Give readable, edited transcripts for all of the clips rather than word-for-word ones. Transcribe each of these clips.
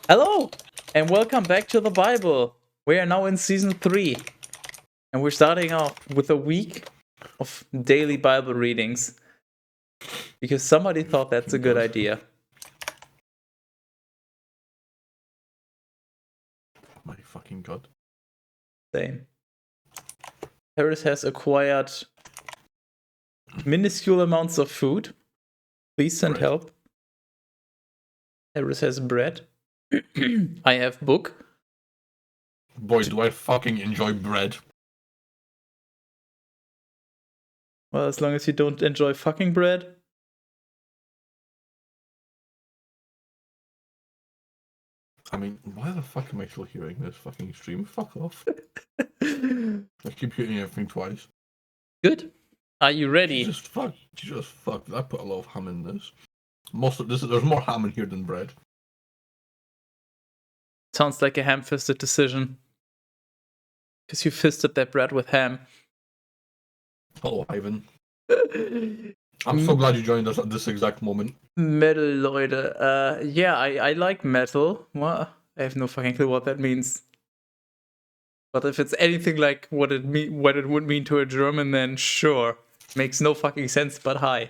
Hello, and welcome back to the Bible. We are now in season 3, and we're starting off with a week of daily Bible readings because somebody thought that's a good idea. My fucking god. Same. Paris has acquired minuscule amounts of food. Please send help. Paris has bread. I have book. Boy, do I fucking enjoy bread. Well, as long as you don't enjoy fucking bread. I mean, why the fuck am I still hearing this fucking stream? Fuck off. I keep hearing everything twice. Good. Are you ready? Jesus fuck. I put a lot of ham in this. Most of this, there's more ham in here than bread. Sounds like a ham-fisted decision. Because you fisted that bread with ham. Hello, Ivan. I'm so glad you joined us at this exact moment. Metal, Leute. Yeah, I like metal. What? I have no fucking clue what that means. But if it's anything like what it would mean to a German, then sure. Makes no fucking sense, but hi.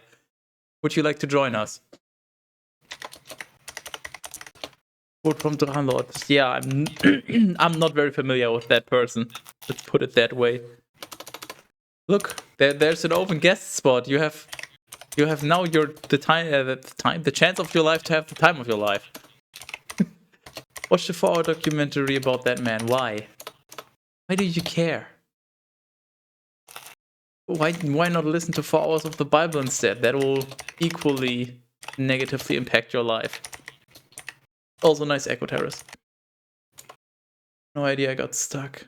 Would you like to join us? Quote from Drachenlord. Yeah, I'm not very familiar with that person. Let's put it that way. Look, there's an open guest spot. You have now the chance of your life to have the time of your life. Watch the 4-hour documentary about that man. Why? Why do you care? Why not listen to 4 hours of the Bible instead? That will equally negatively impact your life. Also nice echo terrace. No idea, I got stuck.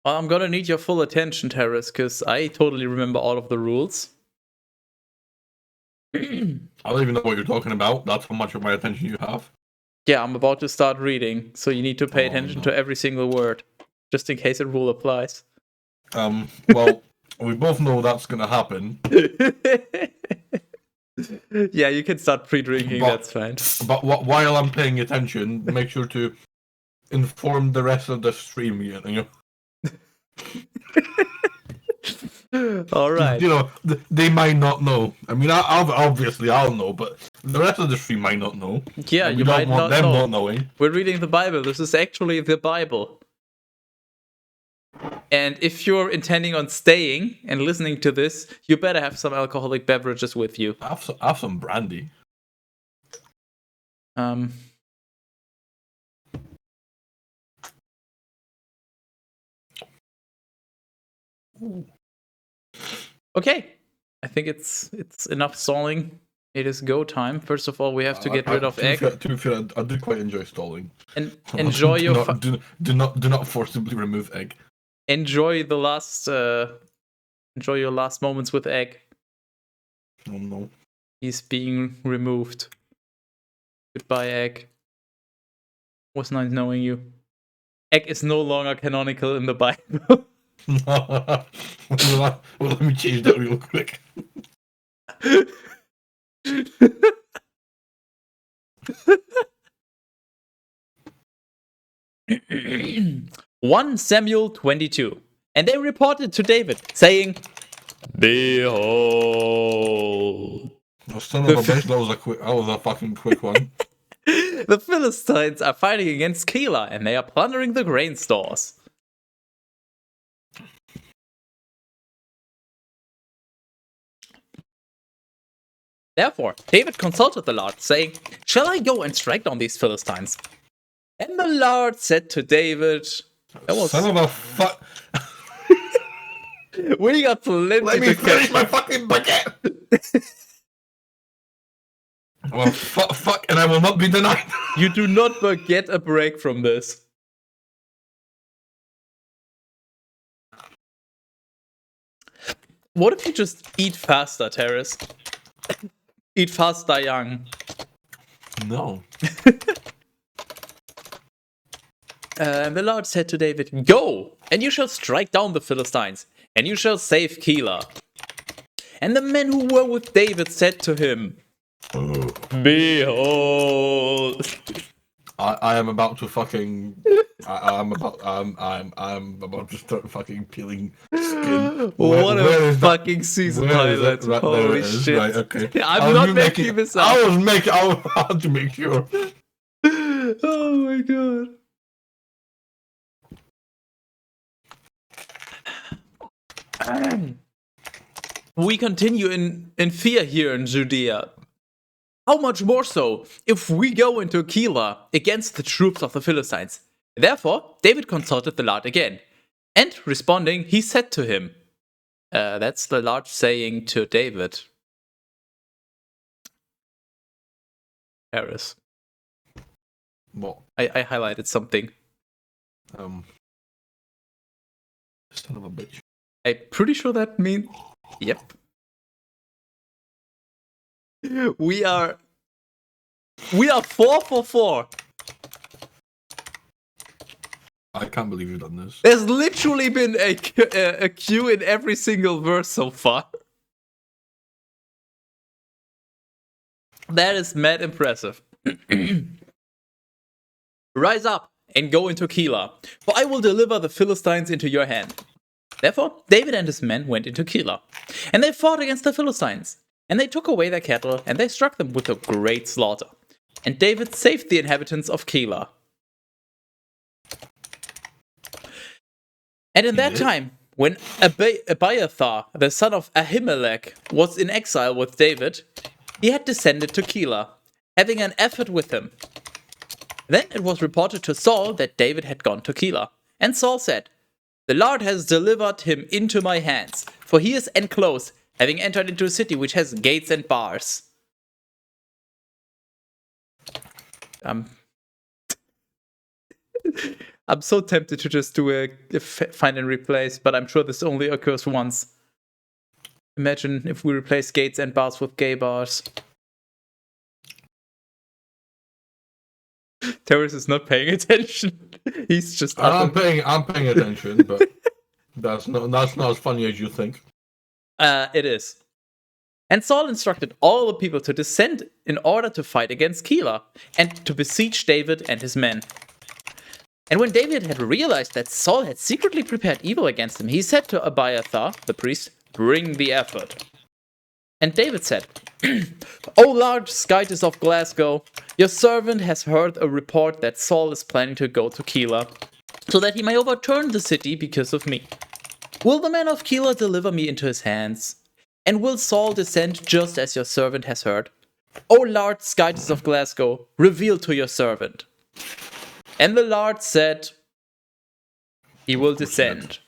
Well, I'm gonna need your full attention, Terrace, because I totally remember all of the rules. I don't even know what you're talking about. That's how much of my attention you have. Yeah, I'm about to start reading, so you need to pay attention to every single word, just in case a rule applies. Well, we both know that's gonna happen. Yeah, you can start pre-drinking, that's fine. But while I'm paying attention, make sure to inform the rest of the stream, you know? Alright. You know, they might not know. I mean, obviously I'll know, but the rest of the stream might not know. Yeah, you might not know. Not knowing. We're reading the Bible. This is actually the Bible. And if you're intending on staying and listening to this, you better have some alcoholic beverages with you. Have some brandy. Okay, I think it's enough stalling. It is go time. First of all, we have to get rid of egg. To be fair, I do quite enjoy stalling. And enjoy your do not forcibly remove egg. Enjoy the last enjoy your last moments with egg. Oh no. He's being removed. Goodbye, egg. Was nice knowing you. Egg is no longer canonical in the Bible. Well, let me change that real quick. One Samuel 22. And they reported to David, saying, Behold. Oh, son of a bitch, that was a fucking quick one. The Philistines are fighting against Keilah, and they are plundering the grain stores. Therefore, David consulted the Lord, saying, Shall I go and strike down these Philistines? And the Lord said to David, Son of a fuck. We got plenty Let me finish my fucking baguette. Well, fuck, and I will not be denied. You do not get a break from this. What if you just eat faster, Terrace? Eat faster, young. No. And the Lord said to David, Go, and you shall strike down the Philistines, and you shall save Keilah. And the men who were with David said to him, Behold. I am about to fucking. I'm about to start fucking peeling skin. What where a is that? fucking season Where is highlight. it? Right, there Holy it is. shit. Right, okay. I'm not making this up. I had to make sure. Oh my god. We continue in fear here in Judea. How much more so if we go into Keilah against the troops of the Philistines? Therefore, David consulted the Lord again. And responding, he said to him, that's the Lord saying to David. Harris. What? I highlighted something. Son of a bitch. I'm pretty sure that means... Yep. We are 4 for 4. I can't believe you've done this. There's literally been a Q in every single verse so far. That is mad impressive. Rise up and go into Keilah, for I will deliver the Philistines into your hand. Therefore, David and his men went into Keilah, and they fought against the Philistines. And they took away their cattle, and they struck them with a great slaughter. And David saved the inhabitants of Keilah. And in that time, when Abiathar, the son of Ahimelech, was in exile with David, he had descended to Keilah, having an ephod with him. Then it was reported to Saul that David had gone to Keilah. And Saul said, The Lord has delivered him into my hands, for he is enclosed, having entered into a city which has gates and bars. I'm so tempted to just do a find and replace, but I'm sure this only occurs once. Imagine if we replace gates and bars with gay bars. Terrace is not paying attention. He's just. I'm paying attention, but that's not as funny as you think. It is. And Saul instructed all the people to descend in order to fight against Keilah and to besiege David and his men. And when David had realized that Saul had secretly prepared evil against him, he said to Abiathar, the priest, Bring the ephod. And David said, O large skytess of Glasgow, your servant has heard a report that Saul is planning to go to Keilah, so that he may overturn the city because of me. Will the men of Keilah deliver me into his hands? And will Saul descend just as your servant has heard? O large skytess of Glasgow, reveal to your servant. And the Lord said, He will descend.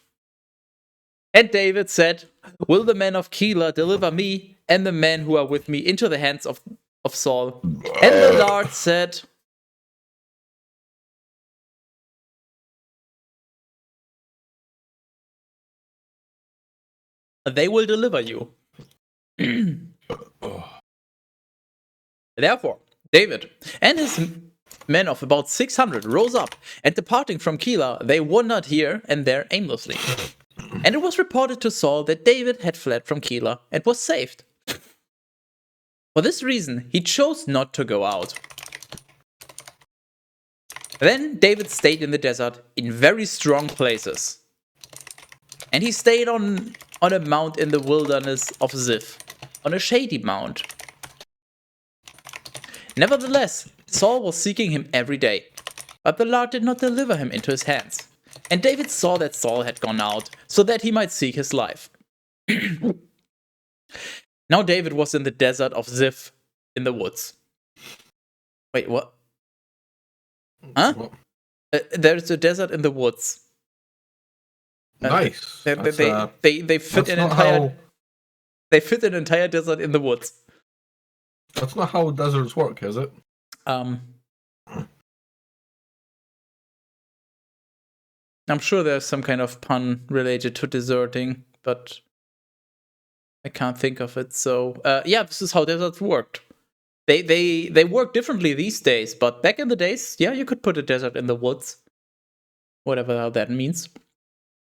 And David said, Will the men of Keilah deliver me and the men who are with me into the hands of Saul? And the Lord said, They will deliver you. Therefore, David and his men of about 600 rose up, and departing from Keilah, they wandered here and there aimlessly. And it was reported to Saul that David had fled from Keilah and was saved. For this reason, he chose not to go out. Then David stayed in the desert in very strong places. And he stayed on a mount in the wilderness of Ziph, on a shady mount. Nevertheless, Saul was seeking him every day, but the Lord did not deliver him into his hands. And David saw that Saul had gone out, so that he might seek his life. Now David was in the desert of Ziph, in the woods. Wait, what? Huh? What? There's a desert in the woods. Nice. They fit an entire. They fit an entire desert in the woods. That's not how deserts work, is it? I'm sure there's some kind of pun related to deserting, but I can't think of it. So yeah, this is how deserts worked. They work differently these days, but back in the days, yeah, you could put a desert in the woods. Whatever that means.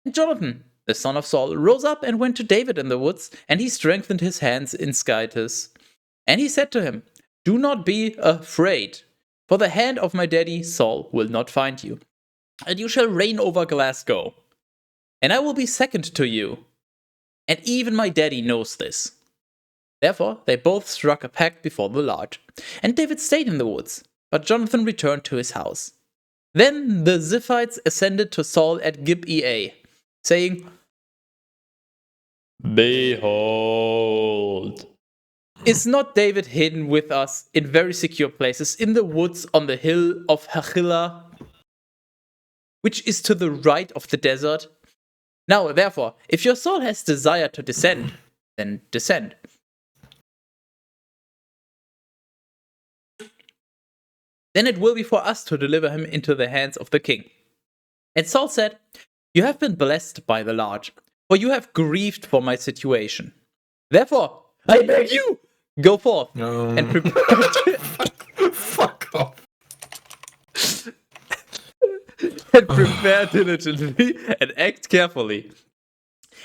Jonathan, the son of Saul, rose up and went to David in the woods, and he strengthened his hands in Scytus. And he said to him, "Do not be afraid, for the hand of my daddy Saul will not find you, and you shall reign over Glasgow. And I will be second to you, and even my daddy knows this." Therefore they both struck a pact before the lodge, and David stayed in the woods, but Jonathan returned to his house. Then the Ziphites ascended to Saul at Gibeah, saying, "Behold, is not David hidden with us in very secure places in the woods on the hill of Hachilah, which is to the right of the desert? Now, therefore, if your soul has desire to descend, then descend." Then it will be for us to deliver him into the hands of the king. And Saul said, "You have been blessed by the Lord, for you have grieved for my situation. Therefore, I beg you, go forth and prepare Fuck off. and prepare diligently and act carefully.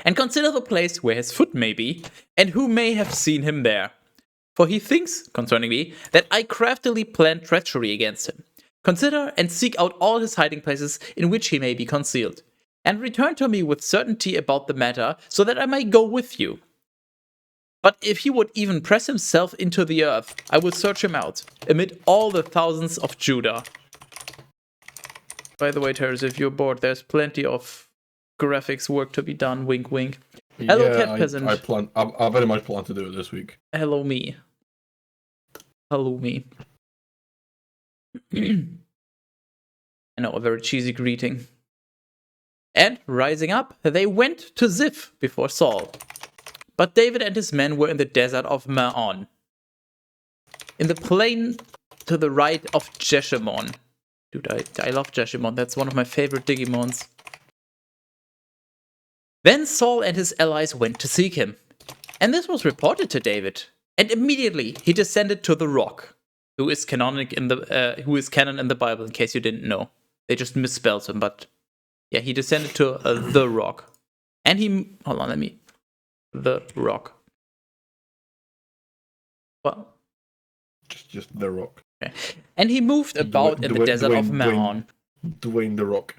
And consider the place where his foot may be, and who may have seen him there. For he thinks, concerning me, that I craftily planned treachery against him. Consider and seek out all his hiding places in which he may be concealed, and return to me with certainty about the matter, so that I may go with you. But if he would even press himself into the earth, I will search him out, amid all the thousands of Judah." By the way, Terrace, if you're bored, there's plenty of graphics work to be done. Wink, wink. Hello, Yeah, Cat Peasant. I very much plan to do it this week. Hello, me. Hello, me. I know, a very cheesy greeting. And, rising up, they went to Ziph before Saul. But David and his men were in the desert of Maon, in the plain to the right of Jeshimon. Dude, I love Jeshimon. That's one of my favorite Digimons. Then Saul and his allies went to seek him, and this was reported to David. And immediately he descended to the rock, who is canon in the Bible. In case you didn't know, they just misspelled him. But yeah, he descended to the rock, and he the rock. Well, just the rock. Okay. And he moved about in the desert of Maon. Dwayne the Rock.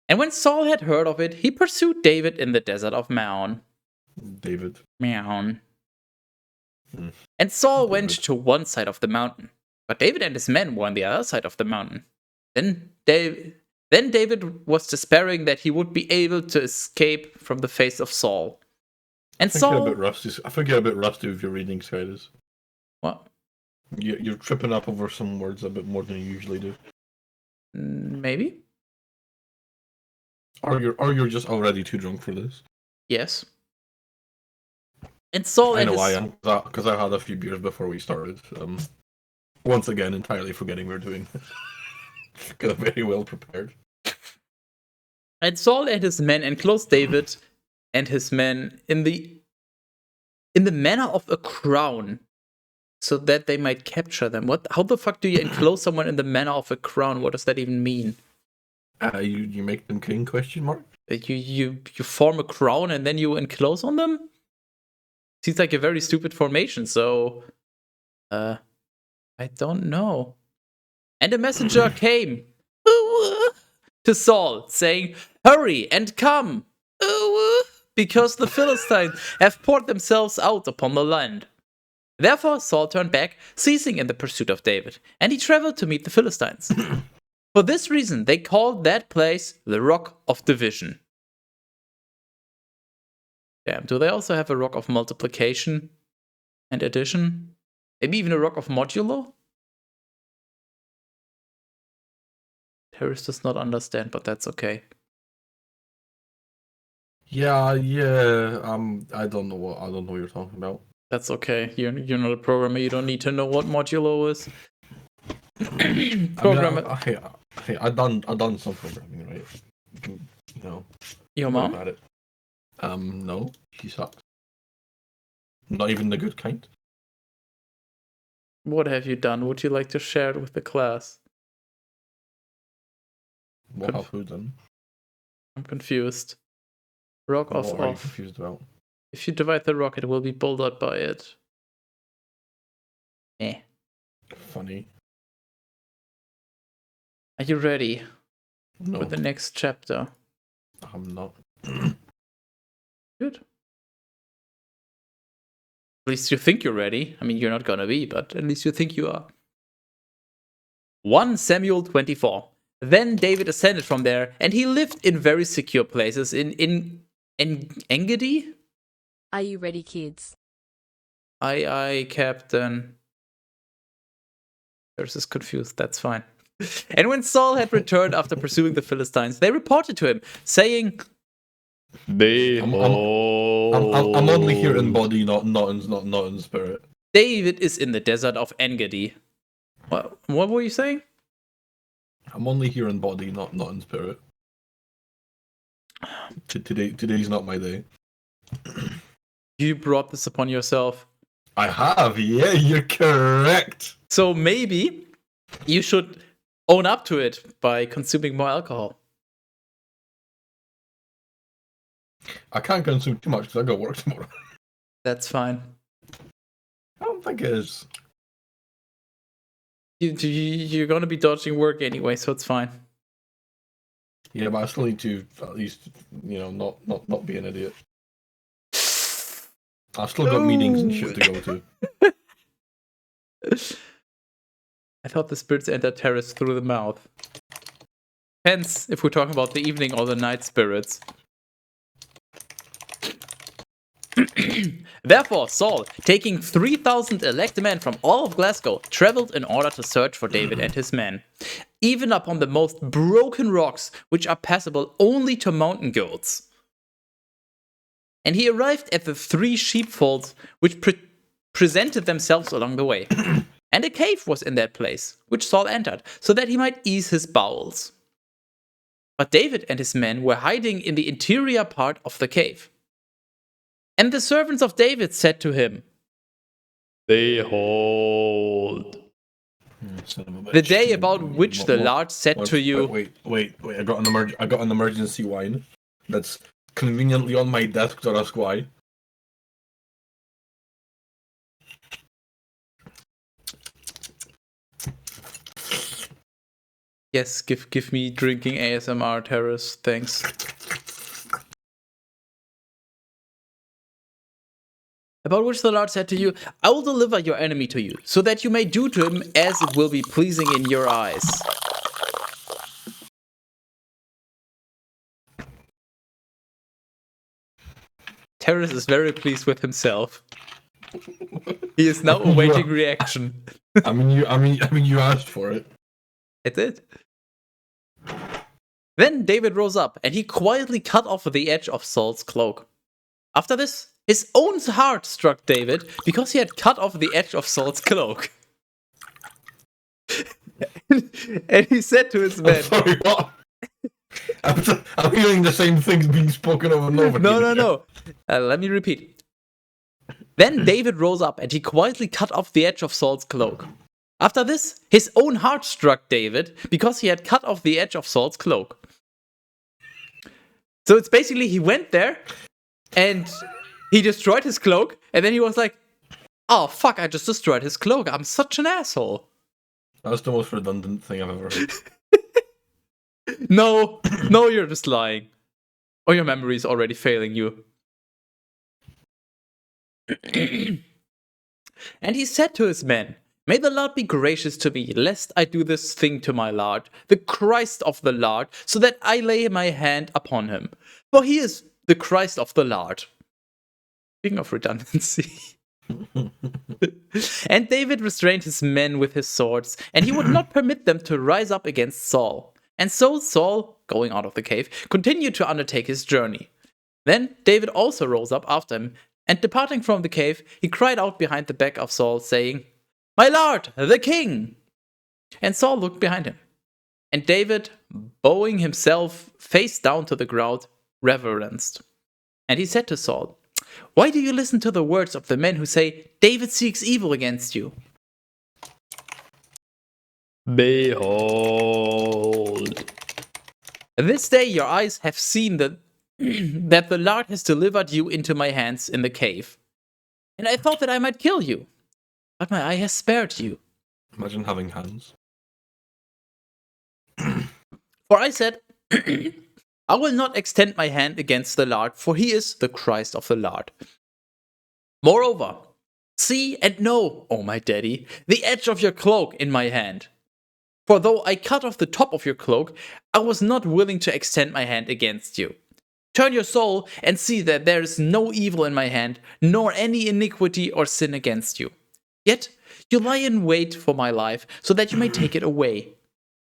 And when Saul had heard of it, he pursued David in the desert of Maon. David. Maon. And Saul went to one side of the mountain, but David and his men were on the other side of the mountain. Then David was despairing that he would be able to escape from the face of Saul. And Saul... I think you're a bit rusty with your reading, Skydus. What? You're tripping up over some words a bit more than you usually do. Maybe? Or you're just already too drunk for this. Yes. And Saul I know I am, because I had a few beers before we started. Once again, entirely forgetting we're doing this. Because I'm very well prepared. And Saul and his men enclosed David and his men in the manner of a crown, so that they might capture them. How the fuck do you enclose someone in the manner of a crown? What does that even mean? You make them king? ? You form a crown and then you enclose on them? Seems like a very stupid formation, so I don't know. And a messenger came to Saul, saying, "Hurry and come, because the Philistines have poured themselves out upon the land." Therefore Saul turned back, ceasing in the pursuit of David, and he traveled to meet the Philistines. For this reason, they called that place the Rock of Division. Damn, do they also have a Rock of Multiplication and Addition? Maybe even a Rock of Modulo? Harris does not understand, but that's okay. Yeah. I don't know what you're talking about. That's okay. You're not a programmer. You don't need to know what modulo is. Programmer. I've done some programming, right? No. Your mom? About it. No, she sucks. Not even the good kind. What have you done? Would you like to share it with the class? What have you done? I'm confused. Rock off What are you off. confused about? If you divide the rock, it will be bouldered by it. Eh. Funny. Are you ready No, for the next chapter? I'm not. Good. At least you think you're ready. I mean, you're not gonna be, but at least you think you are. 1 Samuel 24. Then David ascended from there, and he lived in very secure places in Engedi? Are you ready, kids? Aye, Captain. There's is confused, that's fine. And when Saul had returned after pursuing the Philistines, they reported to him, saying, I'm only here in body, not in spirit. David is in the desert of Engedi. What were you saying? I'm only here in body, not in spirit. Today's not my day. You brought this upon yourself. I have, yeah, you're correct. So maybe you should own up to it by consuming more alcohol. I can't consume too much because I got work tomorrow. That's fine. I don't think it is. You're gonna be dodging work anyway, so it's fine. Yeah, but I still need to at least, not be an idiot. I've still got meetings and shit to go to. I thought the spirits enter terrace through the mouth. Hence, if we're talking about the evening or the night spirits. Therefore, Saul, taking 3,000 elect men from all of Glasgow, traveled in order to search for David and his men, even upon the most broken rocks, which are passable only to mountain goats. And he arrived at the 3 sheepfolds which presented themselves along the way. And a cave was in that place, which Saul entered, so that he might ease his bowels. But David and his men were hiding in the interior part of the cave. And the servants of David said to him, Behold, the day about which the Lord said to you... Wait, I got an emergency wine that's conveniently on my desk, so that's why. Yes, give me drinking ASMR, Terrace, thanks. About which the Lord said to you, I will deliver your enemy to you, so that you may do to him as it will be pleasing in your eyes. Terrace is very pleased with himself. He is now awaiting reaction. I mean, you asked for it. I did. Then David rose up, and he quietly cut off the edge of Saul's cloak. After this, his own heart struck David because he had cut off the edge of Saul's cloak. And he said to his men... I'm sorry, what? I'm hearing the same things being spoken over and over. No. Let me repeat. Then David rose up, and he quietly cut off the edge of Saul's cloak. After this, his own heart struck David because he had cut off the edge of Saul's cloak. So it's basically he went there and he destroyed his cloak, and then he was like, oh fuck, I just destroyed his cloak. I'm such an asshole. That's the most redundant thing I've ever heard. No, you're just lying. Or your memory is already failing you. And he said to his men, May the Lord be gracious to me, lest I do this thing to my Lord, the Christ of the Lord, so that I lay my hand upon him. For he is the Christ of the Lord. Speaking of redundancy. And David restrained his men with his swords, and he would not permit them to rise up against Saul. And so Saul, going out of the cave, continued to undertake his journey. Then David also rose up after him, and departing from the cave, he cried out behind the back of Saul, saying, My lord, the king! And Saul looked behind him. And David, bowing himself face down to the ground, reverenced. And he said to Saul, Why do you listen to the words of the men who say, David seeks evil against you? Behold. This day your eyes have seen that, that the Lord has delivered you into my hands in the cave. And I thought that I might kill you, but my eye has spared you. Imagine having hands. For I said, I will not extend my hand against the Lord, for he is the Christ of the Lord. Moreover, see and know, O my daddy, the edge of your cloak in my hand. For though I cut off the top of your cloak, I was not willing to extend my hand against you. Turn your soul and see that there is no evil in my hand, nor any iniquity or sin against you. Yet you lie in wait for my life, so that you may take it away.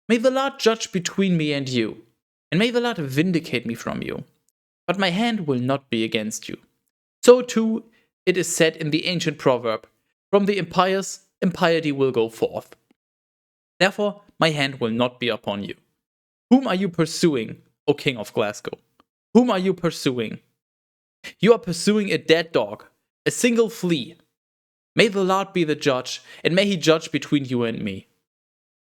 May the Lord judge between me and you, and may the Lord vindicate me from you. But my hand will not be against you. So too it is said in the ancient proverb, from the impious, impiety will go forth. Therefore my hand will not be upon you. Whom are you pursuing, O King of Glasgow? Whom are you pursuing? You are pursuing a dead dog, a single flea. May the Lord be the judge, and may he judge between you and me.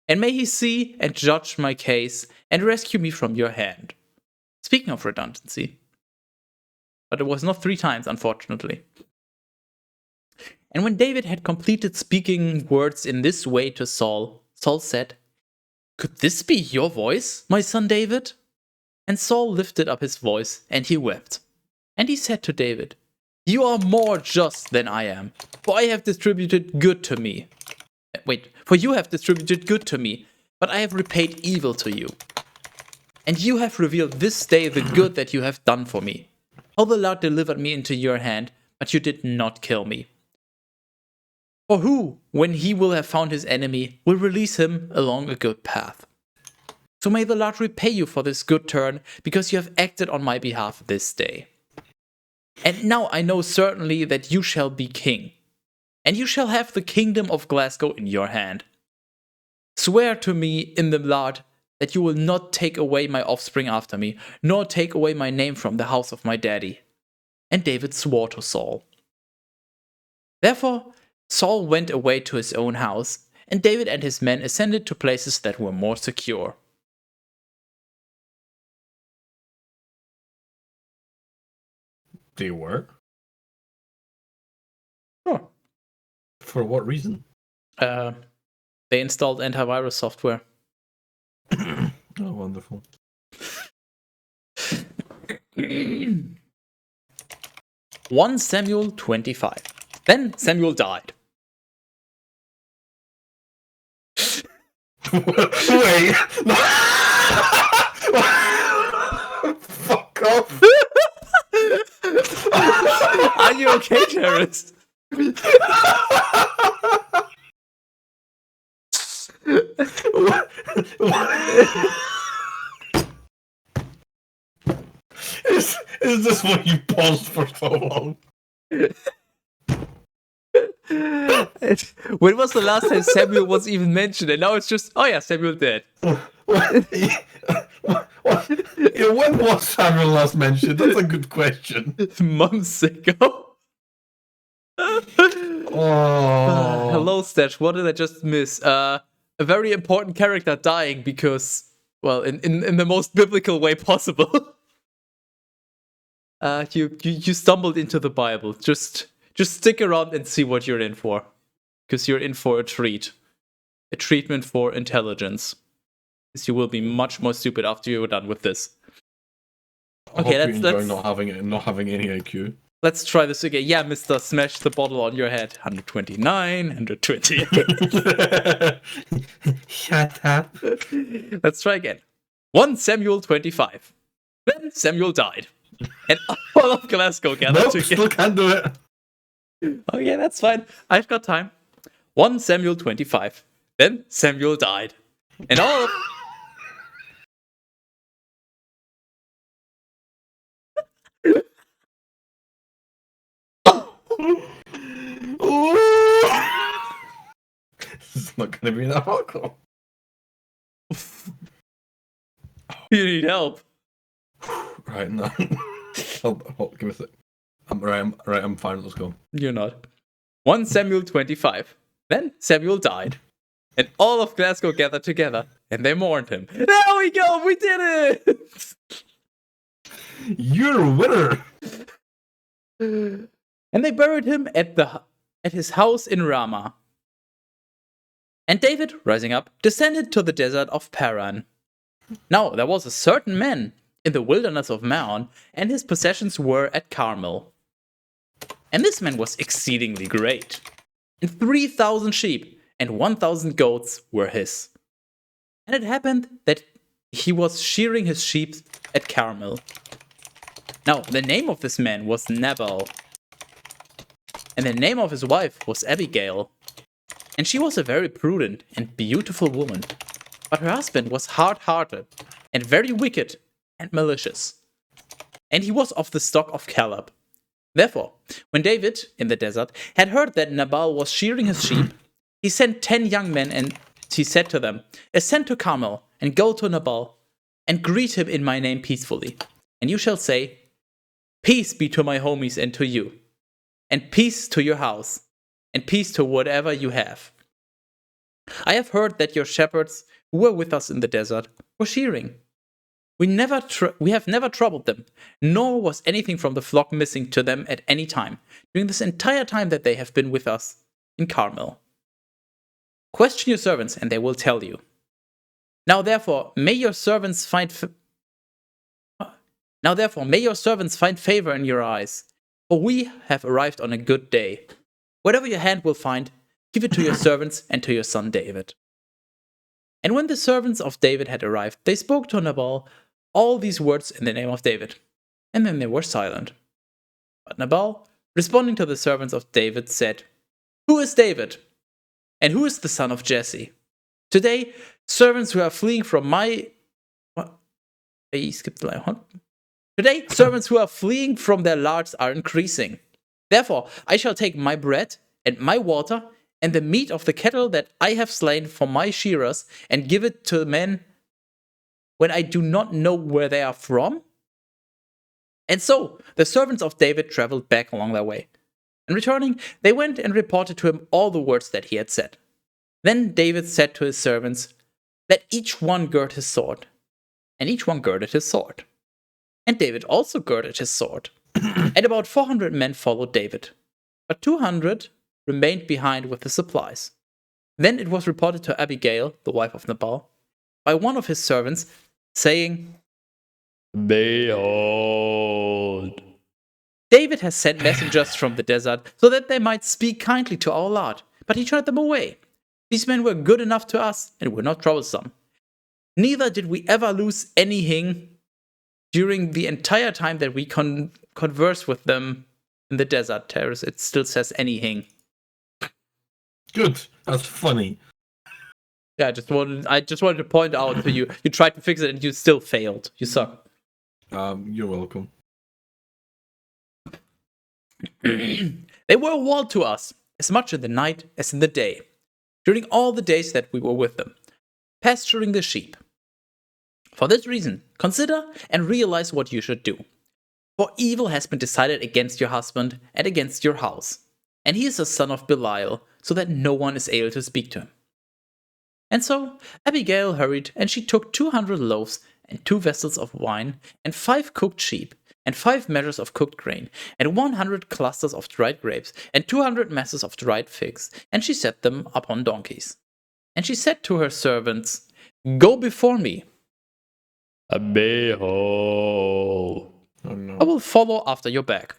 And may he see and judge my case, and rescue me from your hand. Speaking of redundancy. But it was not 3 times, unfortunately. And when David had completed speaking words in this way to Saul, Saul said, Could this be your voice, my son David? And Saul lifted up his voice, and he wept. And he said to David, You are more just than I am, for I have distributed good to me. For you have distributed good to me, but I have repaid evil to you. And you have revealed this day the good that you have done for me. How the Lord delivered me into your hand, but you did not kill me. For who, when he will have found his enemy, will release him along a good path? So may the Lord repay you for this good turn, because you have acted on my behalf this day. And now I know certainly that you shall be king, and you shall have the kingdom of Glasgow in your hand. Swear to me in the Lord that you will not take away my offspring after me, nor take away my name from the house of my daddy. And David swore to Saul. Therefore Saul went away to his own house, and David and his men ascended to places that were more secure. They were? Sure. For what reason? They installed antivirus software. Oh, wonderful. 1 Samuel 25. Then Samuel died. Wait! Fuck off! Are you okay, Terrence? Is this what you paused for so long? When was the last time Samuel was even mentioned? And now it's just, oh yeah, Samuel dead. Yeah, when was Samuel last mentioned? That's a good question. Months ago. Hello, Stash. What did I just miss? A very important character dying because, well, in the most biblical way possible. You stumbled into the Bible. Just stick around and see what you're in for, because you're in for a treat, a treatment for intelligence. Because you will be much more stupid after you're done with this. Okay, let's not having any IQ. Let's try this again. Yeah, Mr. Smash the bottle on your head. 129, 120. Shut up. Let's try again. 1 Samuel 25. Then Samuel died. And all of Glasgow gathered together. Still can't do it. Oh yeah, that's fine. I've got time. 1 Samuel 25. Then Samuel died. And all of... It's not gonna be that hardcore. You need help. Right, no. Hold, give me a sec. I'm fine, let's go. You're not. 1 Samuel 25. Then Samuel died. And all of Glasgow gathered together. and they mourned him. There we go, we did it! You're a winner! And they buried him at his house in Ramah. And David, rising up, descended to the desert of Paran. Now there was a certain man in the wilderness of Maon, and his possessions were at Carmel. And this man was exceedingly great, and 3,000 sheep and 1,000 goats were his. And it happened that he was shearing his sheep at Carmel. Now the name of this man was Nabal, and the name of his wife was Abigail. And she was a very prudent and beautiful woman, but her husband was hard-hearted and very wicked and malicious. And he was of the stock of Caleb. Therefore, when David, in the desert, had heard that Nabal was shearing his sheep, he sent 10 young men, and he said to them, Ascend to Carmel, and go to Nabal, and greet him in my name peacefully. And you shall say, Peace be to my homies and to you, and peace to your house, and peace to whatever you have. I have heard that your shepherds who were with us in the desert were shearing. We have never troubled them, nor was anything from the flock missing to them at any time, during this entire time that they have been with us in Carmel. Question your servants, and they will tell you. Now therefore, may your servants find favor in your eyes, for we have arrived on a good day. Whatever your hand will find, give it to your servants and to your son David. And when the servants of David had arrived, they spoke to Nabal all these words in the name of David. And then they were silent. But Nabal, responding to the servants of David, said, Who is David? And who is the son of Jesse? Today, servants who are fleeing from Today, servants who are fleeing from their lords are increasing. Therefore, I shall take my bread and my water and the meat of the cattle that I have slain for my shearers and give it to men when I do not know where they are from? And so the servants of David traveled back along their way. And returning, they went and reported to him all the words that he had said. Then David said to his servants, Let each one gird his sword. And each one girded his sword. And David also girded his sword. And about 400 men followed David. But 200 remained behind with the supplies. Then it was reported to Abigail, the wife of Nabal, by one of his servants, saying, Behold, David has sent messengers from the desert so that they might speak kindly to our Lord, but he turned them away. These men were good enough to us and were not troublesome. Neither did we ever lose anything during the entire time that we conversed with them in the desert. Terrace, it still says anything. Good. That's funny. Yeah, I just wanted to point out to you. You tried to fix it and you still failed. You suck. You're welcome. They were a wall to us, as much in the night as in the day, during all the days that we were with them, pasturing the sheep. For this reason, consider and realize what you should do. For evil has been decided against your husband and against your house, and he is a son of Belial, so that no one is able to speak to him. And so Abigail hurried, and she took 200 loaves and 2 vessels of wine, and 5 cooked sheep, and 5 measures of cooked grain, and 100 clusters of dried grapes, and 200 masses of dried figs, and she set them upon donkeys. And she said to her servants, Go before me. Behold, Oh no. I will follow after your back.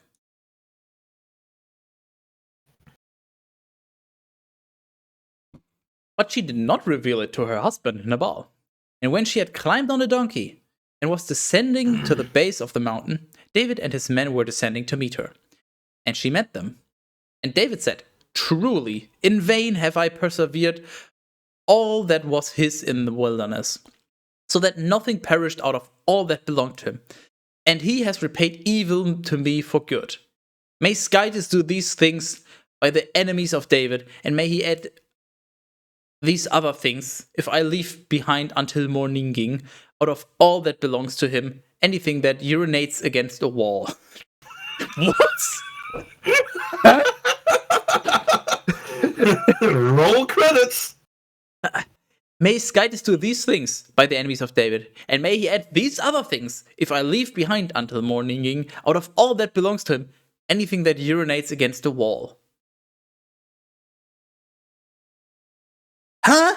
But she did not reveal it to her husband Nabal. And when she had climbed on a donkey and was descending to the base of the mountain, David and his men were descending to meet her. And she met them. And David said, Truly, in vain have I persevered all that was his in the wilderness, so that nothing perished out of all that belonged to him. And he has repaid evil to me for good. May Skytis do these things by the enemies of David, and may he add these other things, if I leave behind until morning, out of all that belongs to him, anything that urinates against a wall. What? Roll credits! May Skytis do these things by the enemies of David, and may he add these other things if I leave behind until morning out of all that belongs to him, anything that urinates against the wall. Huh?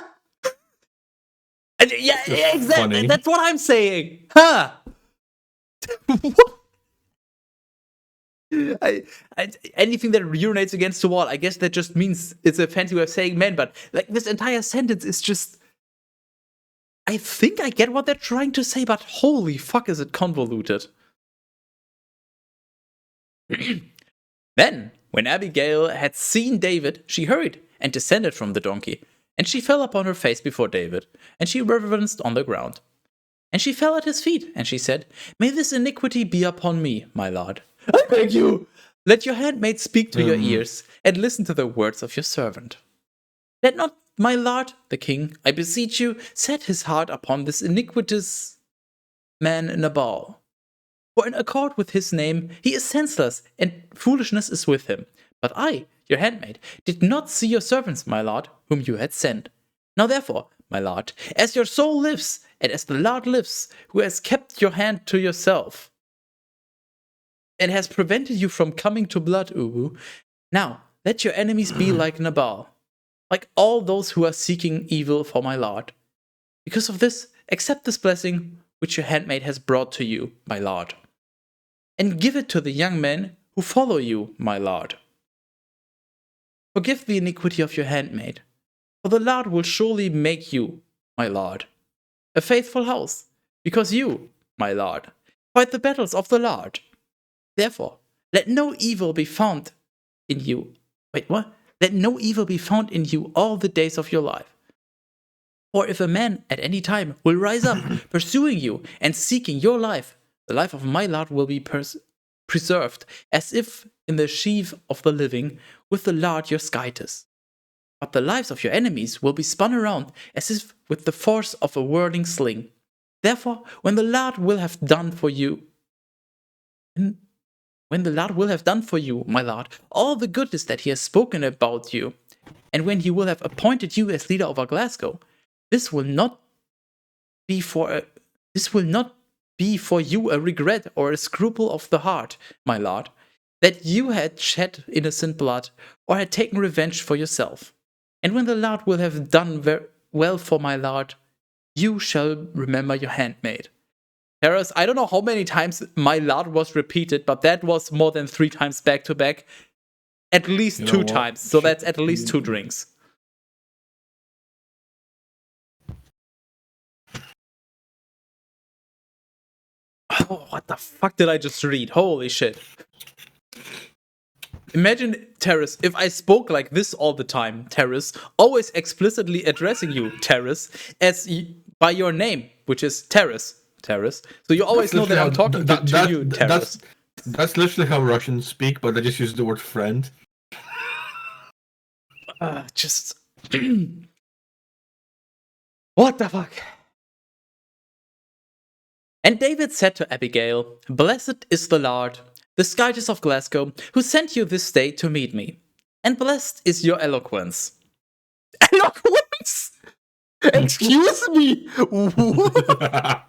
Yeah, exactly. Funny. That's what I'm saying. Huh? Anything that urinates against the wall, I guess that just means it's a fancy way of saying men, but like this entire sentence is just. I think I get what they're trying to say, but holy fuck is it convoluted. Then, when Abigail had seen David, she hurried and descended from the donkey, and she fell upon her face before David, and she reverenced on the ground. And she fell at his feet, and she said, May this iniquity be upon me, my lord. I beg you, let your handmaid speak to your ears, and listen to the words of your servant. Let not my lord, the king, I beseech you, set his heart upon this iniquitous man Nabal. For in accord with his name, he is senseless, and foolishness is with him. But I, your handmaid, did not see your servants, my lord, whom you had sent. Now therefore, my lord, as your soul lives, and as the Lord lives, who has kept your hand to yourself, and has prevented you from coming to blood, Ubu, now let your enemies be like Nabal, like all those who are seeking evil for my lord. Because of this, accept this blessing which your handmaid has brought to you, my lord, and give it to the young men who follow you, my lord. Forgive the iniquity of your handmaid, for the Lord will surely make you, my lord, a faithful house, because you, my lord, fight the battles of the Lord. Therefore, let no evil be found in you. Wait, what? Let no evil be found in you all the days of your life. For if a man at any time will rise up, pursuing you and seeking your life, the life of my Lord will be preserved, as if in the sheaf of the living, with the Lord your Skytis. But the lives of your enemies will be spun around, as if with the force of a whirling sling. Therefore, when the Lord will have done for you, my lord, all the goodness that he has spoken about you, and when he will have appointed you as leader over Glasgow, this will not be for you a regret or a scruple of the heart, my lord, that you had shed innocent blood or had taken revenge for yourself. And when the Lord will have done well for my lord, you shall remember your handmaid. Harris, I don't know how many times my lord was repeated, but that was more than 3 times back to back. At least 2 times, so that's at least 2 drinks. Oh, what the fuck did I just read? Holy shit. Imagine, Terrace, if I spoke like this all the time, Terrace, always explicitly addressing you, Terrace, by your name, which is Terrace. So you always know that I'm talking to you, Terrace. That's literally how Russians speak, but they just use the word friend. What the fuck? And David said to Abigail, Blessed is the Lord, the Skytis of Glasgow, who sent you this day to meet me. And blessed is your eloquence. Eloquence? Excuse me? What?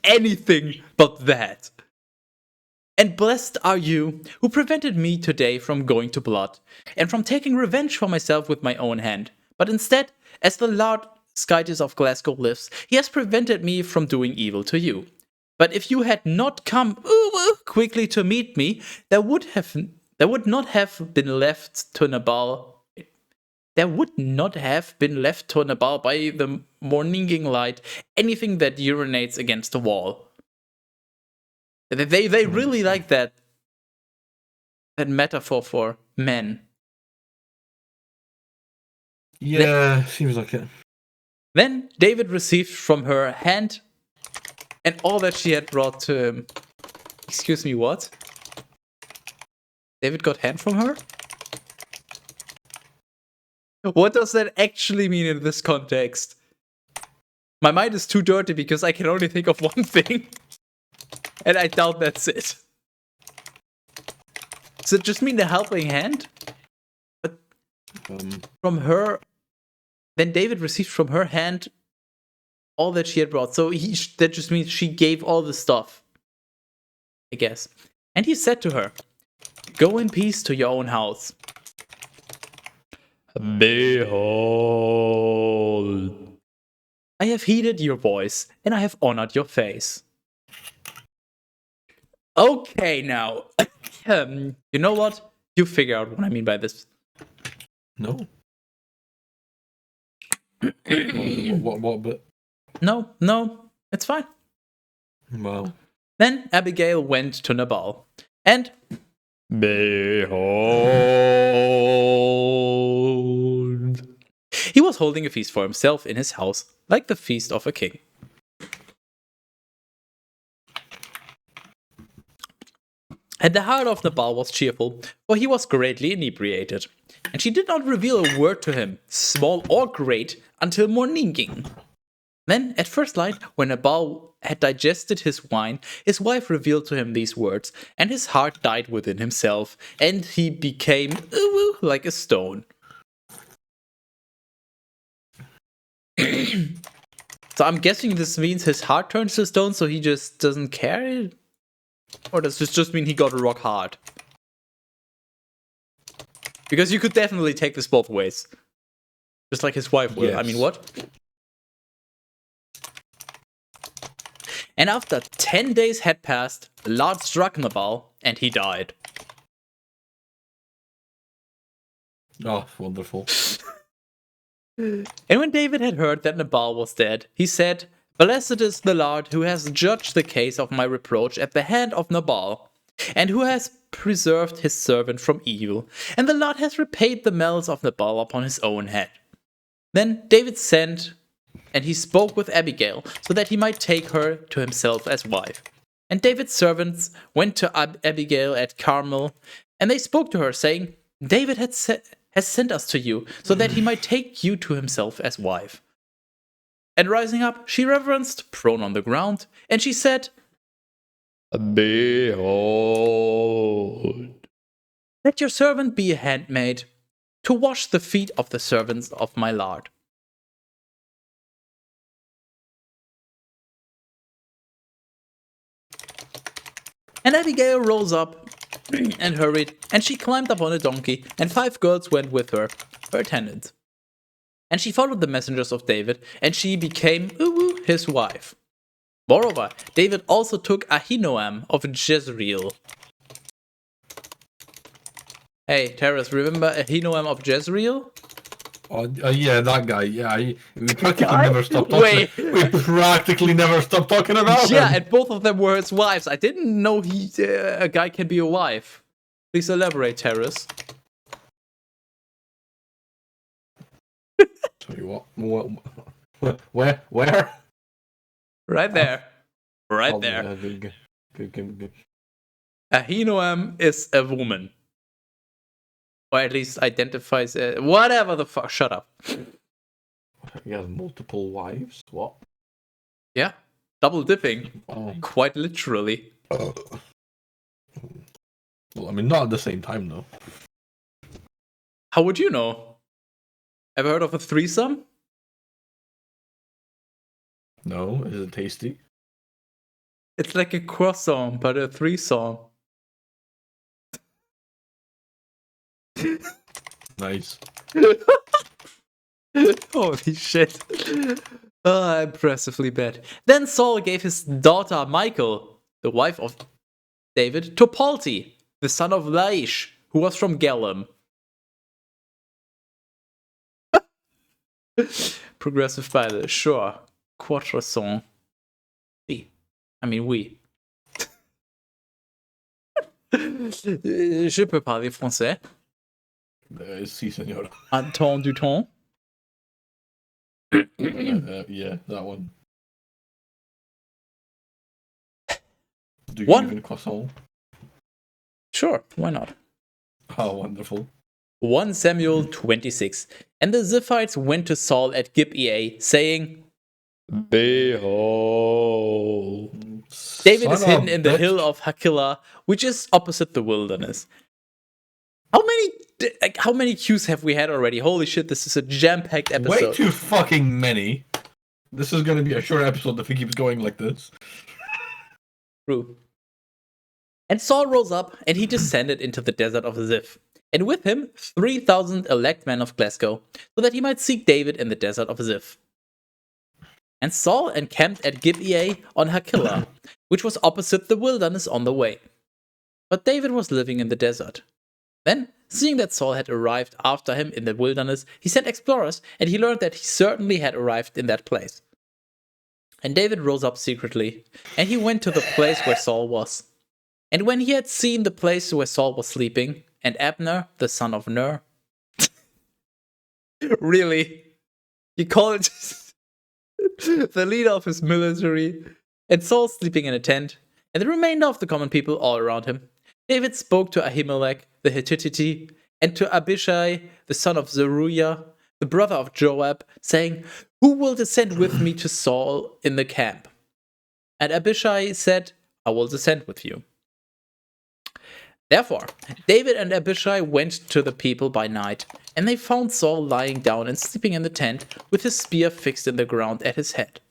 Anything but that. And blessed are you, who prevented me today from going to blood, and from taking revenge for myself with my own hand. But instead, as the Lord Skytis of Glasgow lives, he has prevented me from doing evil to you. But if you had not come quickly to meet me, there would not have been left to Nabal by the morning light anything that urinates against the wall. They really like that metaphor for men. Yeah, seems like it. Then David received from her hand and all that she had brought to him. Excuse me, what? David got hand from her? What does that actually mean in this context? My mind is too dirty because I can only think of one thing. And I doubt that's it. Does it just mean the helping hand? But from her Then David received from her hand all that she had brought. So that just means she gave all the stuff, I guess. And he said to her, "Go in peace to your own house." Behold, I have heeded your voice, and I have honored your face. Okay, now, you know what? You figure out what I mean by this. No. what bit? No, it's fine. Well. Then Abigail went to Nabal, and behold, he was holding a feast for himself in his house, like the feast of a king. And the heart of Nabal was cheerful, for he was greatly inebriated. And she did not reveal a word to him, small or great, until morning. Then, at first light, when Nabal had digested his wine, his wife revealed to him these words, and his heart died within himself, and he became like a stone. So I'm guessing this means his heart turns to stone, so he just doesn't care? Or does this just mean he got rock hard? Because you could definitely take this both ways. Just like his wife will. Yes. I mean, what? And after 10 days had passed, Lot struck Nabal, and he died. Oh, wonderful. And when David had heard that Nabal was dead, he said, "Blessed is the Lord who has judged the case of my reproach at the hand of Nabal, and who has preserved his servant from evil, and the Lord has repaid the malice of Nabal upon his own head." Then David sent, and he spoke with Abigail, so that he might take her to himself as wife. And David's servants went to Abigail at Carmel, and they spoke to her, saying, "David has sent us to you, so that he might take you to himself as wife." And rising up, she reverenced, prone on the ground, and she said, "Behold, let your servant be a handmaid, to wash the feet of the servants of my lord." And Abigail rose up and hurried, and she climbed upon a donkey, and 5 girls went with her, her attendants. And she followed the messengers of David, and she became his wife. Moreover, David also took Ahinoam of Jezreel. Hey, Terrace, remember Ahinoam of Jezreel? Oh, yeah, that guy. Yeah, we practically never stopped talking. We practically never stopped talking about him. Yeah, and both of them were his wives. I didn't know a guy can be a wife. Please elaborate, Terrace. Tell you what. Where? Right there. Right Oh, there. yeah, good. Ahinoam is a woman. Or at least identifies as... Whatever the fuck. Shut up. He has multiple wives. What? Yeah. Double dipping. Oh. Quite literally. Well, I mean, not at the same time, though. How would you know? Ever heard of a threesome? No, is it tasty? It's like a croissant, but a threesome. Nice. Holy shit. Impressively bad. Then Saul gave his daughter Michal, the wife of David, to Palti, the son of Laish, who was from Galim. Progressive Bible, sure. Croissant. Oui. I mean, oui. Je peux parler français. Si, senor. Un temps du temps. Yeah, that one. Do you One- even croissant? Sure, why not? Oh, wonderful. 1 Samuel 26. And the Ziphites went to Saul at Gibeah, saying, "Behold, David is hidden in the hill of Hakilah, which is opposite the wilderness." How many cues have we had already? Holy shit, this is a jam-packed episode. Way too fucking many. This is going to be a short episode if it keeps going like this. True. And Saul rose up, and he descended into the desert of Ziph, and with him 3,000 elect men of Glasgow, so that he might seek David in the desert of Ziph. And Saul encamped at Gibeah on Hakilah, which was opposite the wilderness on the way. But David was living in the desert. Then, seeing that Saul had arrived after him in the wilderness, he sent explorers, and he learned that he certainly had arrived in that place. And David rose up secretly, and he went to the place where Saul was. And when he had seen the place where Saul was sleeping, and Abner, the son of Ner... Really? You call it the leader of his military, and Saul sleeping in a tent, and the remainder of the common people all around him. David spoke to Ahimelech the Hittite, and to Abishai the son of Zeruiah, the brother of Joab, saying, "Who will descend with me to Saul in the camp?" And Abishai said, "I will descend with you." Therefore, David and Abishai went to the people by night, and they found Saul lying down and sleeping in the tent, with his spear fixed in the ground at his head.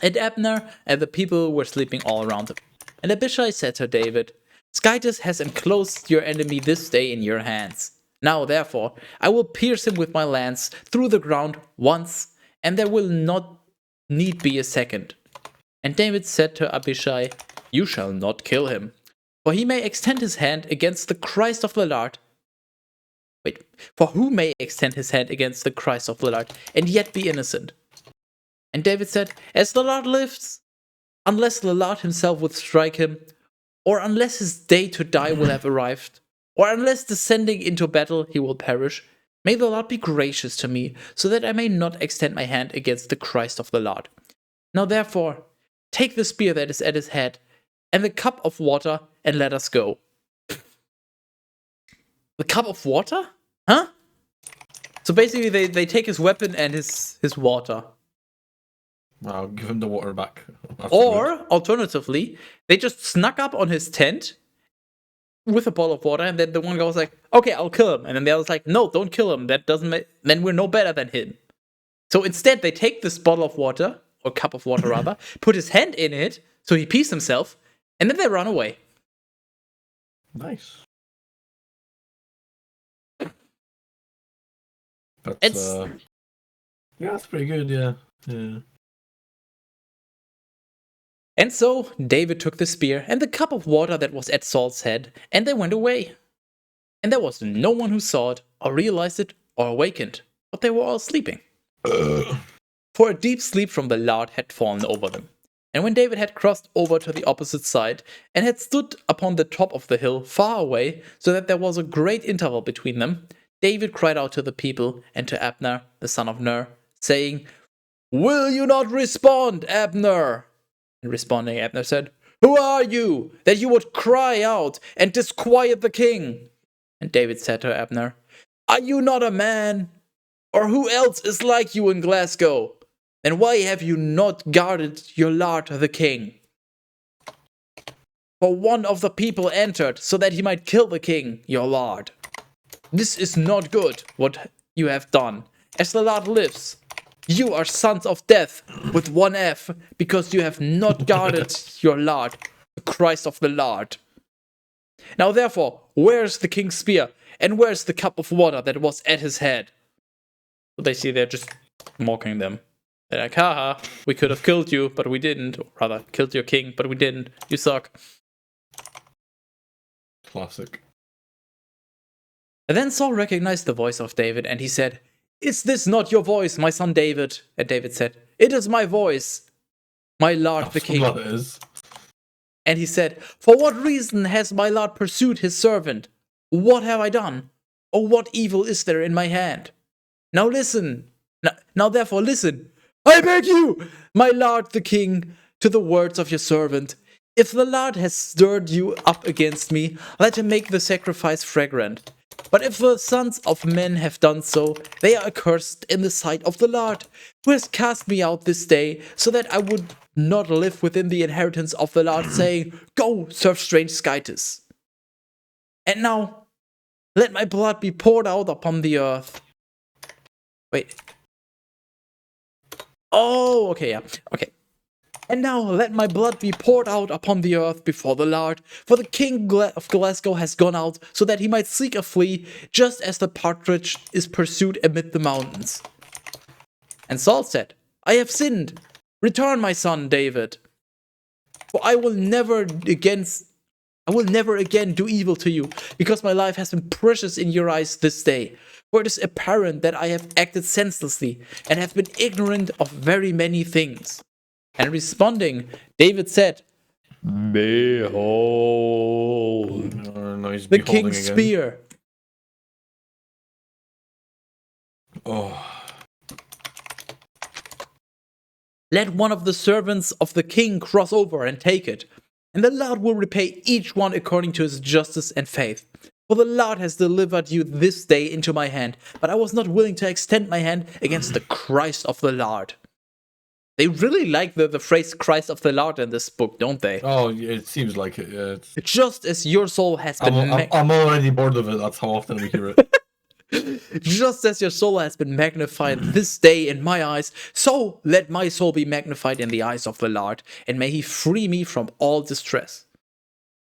And Abner and the people were sleeping all around him. And Abishai said to David, "Skytus has enclosed your enemy this day in your hands. Now, therefore, I will pierce him with my lance through the ground once, and there will not need be a second." And David said to Abishai, "You shall not kill him, for he may extend his hand against the Christ of the Lord." For who may extend his hand against the Christ of the Lord and yet be innocent? And David said, "As the Lord lives, unless the Lord himself would strike him, or unless his day to die will have arrived, or unless descending into battle he will perish, may the Lord be gracious to me, so that I may not extend my hand against the Christ of the Lord. Now therefore, take the spear that is at his head, and the cup of water, and let us go." The cup of water? Huh? So basically they take his weapon and his water. I'll give him the water back. Or, alternatively, they just snuck up on his tent with a bottle of water, and then the one guy was like, "Okay, I'll kill him." And then the other was like, "No, don't kill him. That doesn't then we're no better than him." So instead, they take this bottle of water, or cup of water rather, put his hand in it, so he pees himself, and then they run away. Nice. Yeah, that's pretty good, yeah. And so David took the spear and the cup of water that was at Saul's head, and they went away. And there was no one who saw it, or realized it, or awakened, but they were all sleeping. For a deep sleep from the Lord had fallen over them. And when David had crossed over to the opposite side, and had stood upon the top of the hill far away, so that there was a great interval between them, David cried out to the people and to Abner, the son of Ner, saying, "Will you not respond, Abner?" And responding, Abner said, "Who are you, that you would cry out and disquiet the king?" And David said to Abner, "Are you not a man? Or who else is like you in Glasgow? Then why have you not guarded your lord the king? For one of the people entered, so that he might kill the king, your lord. This is not good, what you have done. As the Lord lives, you are sons of death with one F, because you have not guarded your Lord, the Christ of the Lord. Now therefore, where is the king's spear, and where is the cup of water that was at his head?" So they see they're just mocking them. They're like, "Haha, we could have killed you, but we didn't. Or rather, killed your king, but we didn't. You suck." Classic. And then Saul recognized the voice of David, and he said, "Is this not your voice, my son David?" And David said, "It is my voice, my lord the king." That is. And he said, "For what reason has my lord pursued his servant? What have I done? Or what evil is there in my hand? Now listen, now therefore listen, I beg you, my lord the king, to the words of your servant. If the Lord has stirred you up against me, let him make the sacrifice fragrant. But if the sons of men have done so, they are accursed in the sight of the Lord, who has cast me out this day, so that I would not live within the inheritance of the Lord, saying, 'Go, serve strange Skytis.' And now, let my blood be poured out upon the earth. Wait. Oh, okay, yeah. Okay. And now let my blood be poured out upon the earth before the Lord, for the king of Glasgow has gone out, so that he might seek a flea, just as the partridge is pursued amid the mountains. And Saul said, I have sinned. Return, my son David, for I will never again do evil to you, because my life has been precious in your eyes this day. For it is apparent that I have acted senselessly and have been ignorant of very many things. And responding, David said, Behold, No, he's the beholding king's again. spear. Oh. Let one of the servants of the king cross over and take it, and the Lord will repay each one according to his justice and faith. For the Lord has delivered you this day into my hand, but I was not willing to extend my hand against the Christ of the Lord. They really like the phrase Christ of the Lord in this book, don't they? Oh, yeah, it seems like it. Yeah, Just as your soul has been I'm already bored of it. That's how often we hear it. just as your soul has been magnified this day in my eyes, so let my soul be magnified in the eyes of the Lord, and may he free me from all distress.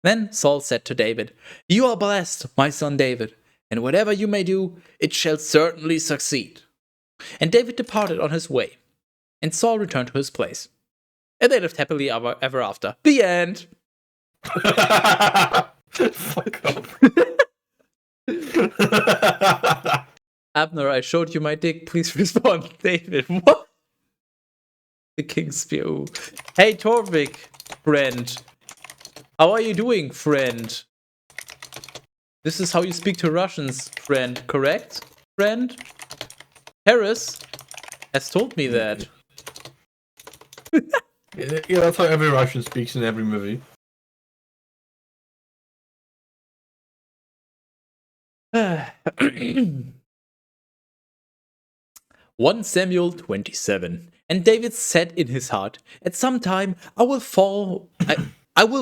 Then Saul said to David, You are blessed, my son David, and whatever you may do, it shall certainly succeed. And David departed on his way, and Saul returned to his place. And they lived happily ever after. The end. Fuck off. Abner, I showed you my dick. Please respond. David, what? The King's Spear. Ooh. Hey, Torvik, friend. How are you doing, friend? This is how you speak to Russians, friend, correct? Friend? Harris has told me that. Yeah, that's how every Russian speaks in every movie. One Samuel 27. And David said in his heart, At some time I will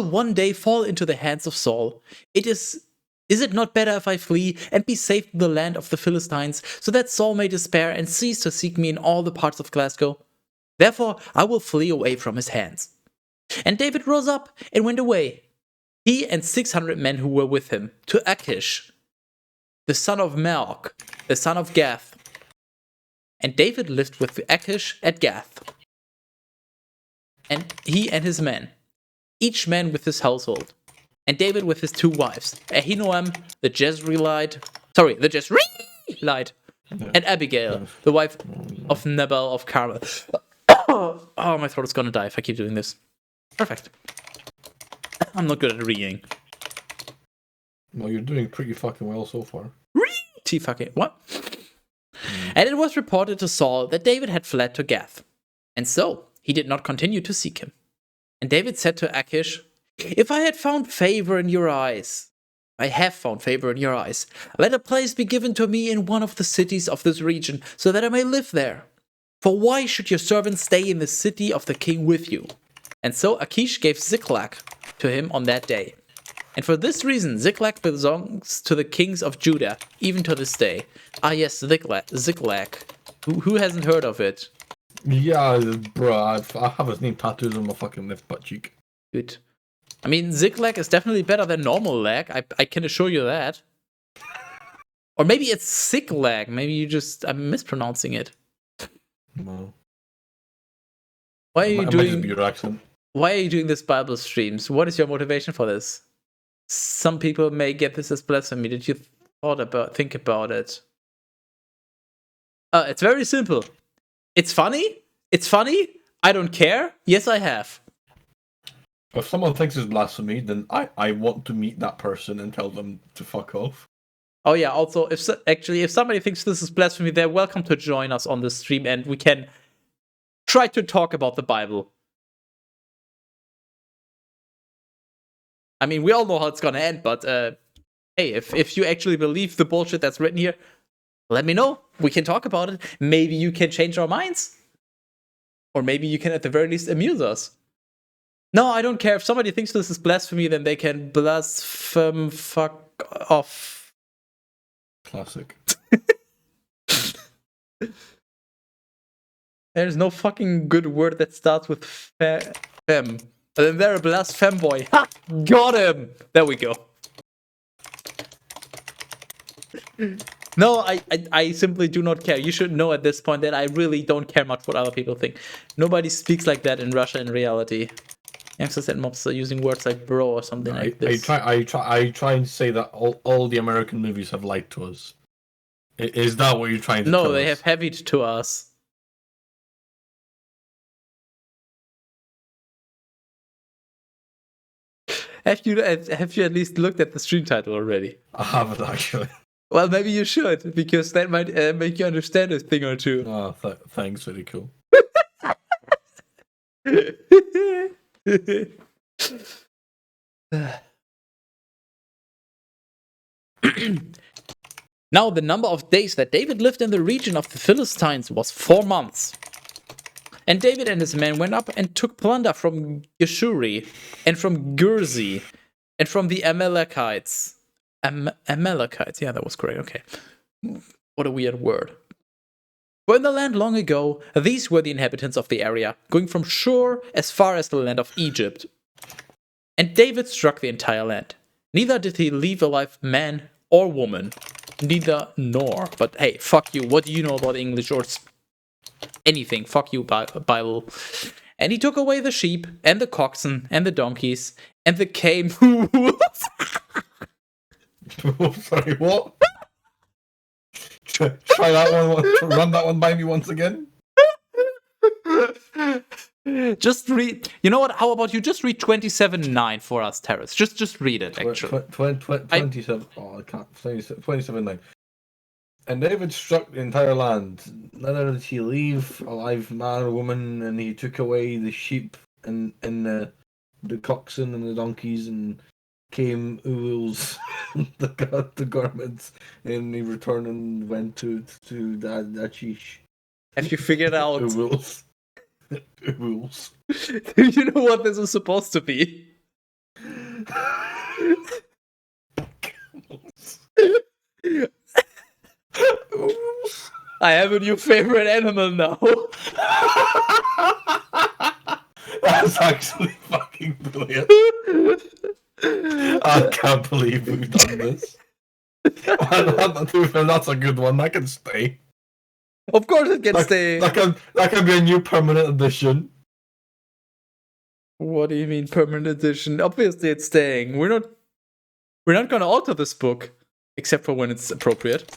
one day fall into the hands of Saul. Is it not better if I flee and be safe in the land of the Philistines, so that Saul may despair and cease to seek me in all the parts of Glasgow? Therefore I will flee away from his hands. And David rose up and went away, he and 600 men who were with him, to Achish, the son of Maok, the son of Gath. And David lived with Achish at Gath, and he and his men, each man with his household, and David with his 2 wives, Ahinoam the Jezreelite, and Abigail, the wife of Nabal of Carmel. Oh, my throat is gonna die if I keep doing this. Perfect. I'm not good at reading. No, you're doing pretty fucking well so far. What? And it was reported to Saul that David had fled to Gath, and so he did not continue to seek him. And David said to Achish, If I had found favor in your eyes, I have found favor in your eyes, let a place be given to me in one of the cities of this region, so that I may live there. For why should your servant stay in the city of the king with you? And so Achish gave Ziklag to him on that day. And for this reason, Ziklag belongs to the kings of Judah, even to this day. Ah yes, Ziklag. Who hasn't heard of it? Yeah, bro, I have his name tattooed on my fucking left butt cheek. Good. I mean, Ziklag is definitely better than normal lag. I can assure you that. Or maybe it's Ziklag. Maybe I'm mispronouncing it. No. Why are you doing your accent? Why are you doing this Bible streams? What is your motivation for this? Some people may get this as blasphemy. Did you think about it? It's very simple. It's funny. It's funny. I don't care. Yes, I have. If someone thinks it's blasphemy, then I want to meet that person and tell them to fuck off. Oh yeah. Also, if somebody thinks this is blasphemy, they're welcome to join us on the stream, and we can try to talk about the Bible. I mean, we all know how it's gonna end, but hey, if you actually believe the bullshit that's written here, let me know. We can talk about it. Maybe you can change our minds. Or maybe you can at the very least amuse us. No, I don't care. If somebody thinks this is blasphemy, then they can blaspheme fuck off. Classic. There's no fucking good word that starts with fem. And then they're a blaspheme boy. Ha! Got him! There we go. No, I simply do not care. You should know at this point that I really don't care much what other people think. Nobody speaks like that in Russia in reality. Youngsters and mobs are using words like bro or something like this. I try and say that all the American movies have lied to us. Is that what you're trying to tell us? No, they have heavied to us. Have you at least looked at the stream title already? I haven't actually. Well, maybe you should, because that might make you understand a thing or two. Oh, thanks, very cool. Now, the number of days that David lived in the region of the Philistines was 4 months. And David and his men went up and took plunder from Geshuri, and from Gurzi, and from the Amalekites. Amalekites, yeah, that was correct, okay. What a weird word. For in the land long ago, these were the inhabitants of the area, going from Shur as far as the land of Egypt. And David struck the entire land. Neither did he leave alive man or woman. Neither nor. But hey, fuck you. What do you know about English or anything? Fuck you, Bible. And he took away the sheep, and the oxen, and the donkeys, and the came. Sorry, what? Try that one. Run that one by me once again. Just read. You know what? How about you just read 27:9 for us, Terrace? Just read it. Actually, 27. Oh, I can't. 27:9. And David struck the entire land. Neither did he leave alive man or woman, and he took away the sheep and the oxen and the donkeys and came ools the garments, and he returned and went to Achish. have you figured out? Ools. Ools. Do you know what this is supposed to be? I have a new favorite animal now. That's actually fucking brilliant. I can't believe we've done this. That's a good one. That can stay. Of course it can stay. That can be a new permanent addition. What do you mean permanent edition? Obviously it's staying. We're not gonna alter this book. Except for when it's appropriate.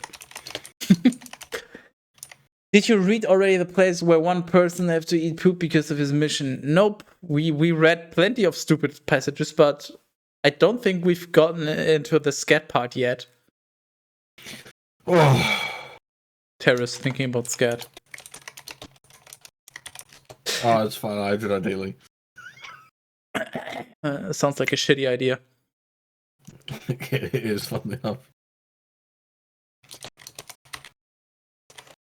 Did you read already the place where one person have to eat poop because of his mission? Nope. We read plenty of stupid passages, but I don't think we've gotten into the scat part yet. Oh. Terrace thinking about scat. Oh, it's fine. I do that daily. Sounds like a shitty idea. It is, fun enough.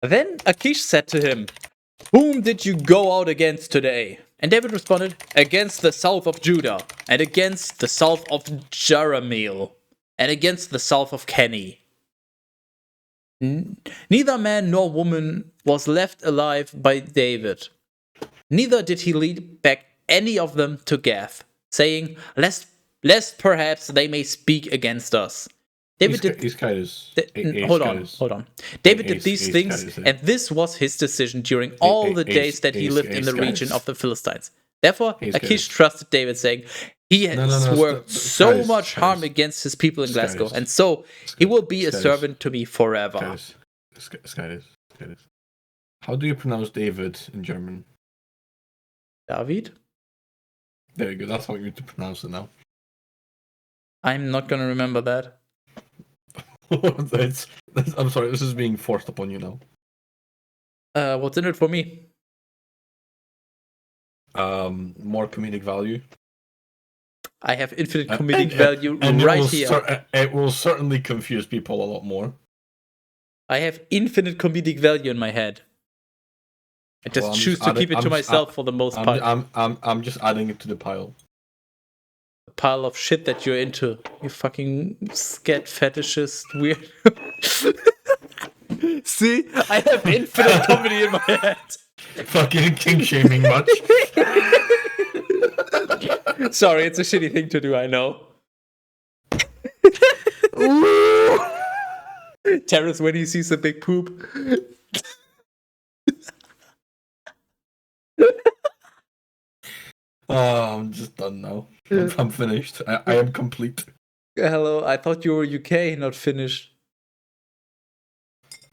Then Achish said to him, "Whom did you go out against today?" And David responded, "Against the south of Judah, and against the south of Jerahmeel, and against the south of Kenny." Neither man nor woman was left alive by David. Neither did he lead back any of them to Gath, saying, lest perhaps they may speak against us. David did these guys. Hold on. David did these things, and this was his decision during all the days that he lived in the region of the Philistines. Therefore, Achish trusted David, saying, "He has worked so much harm against his people in Glasgow, and so he will be a servant to me forever." Skydis. How do you pronounce David in German? David? There you go. That's how you need to pronounce it now. I'm not gonna remember that. I'm sorry, this is being forced upon you now. What's in it for me? More comedic value. I have infinite comedic value right here. It will certainly confuse people a lot more. I have infinite comedic value in my head. I just choose to keep it to myself for the most part. I'm just adding it to the pile. Pile of shit that you're into. You fucking scat fetishist weird. See, I have infinite comedy in my head. Fucking king shaming much. Sorry, it's a shitty thing to do, I know. Terrace when he sees a big poop. Oh, I'm just done now. I'm finished. I am complete. Hello, I thought you were UK, not Finnish.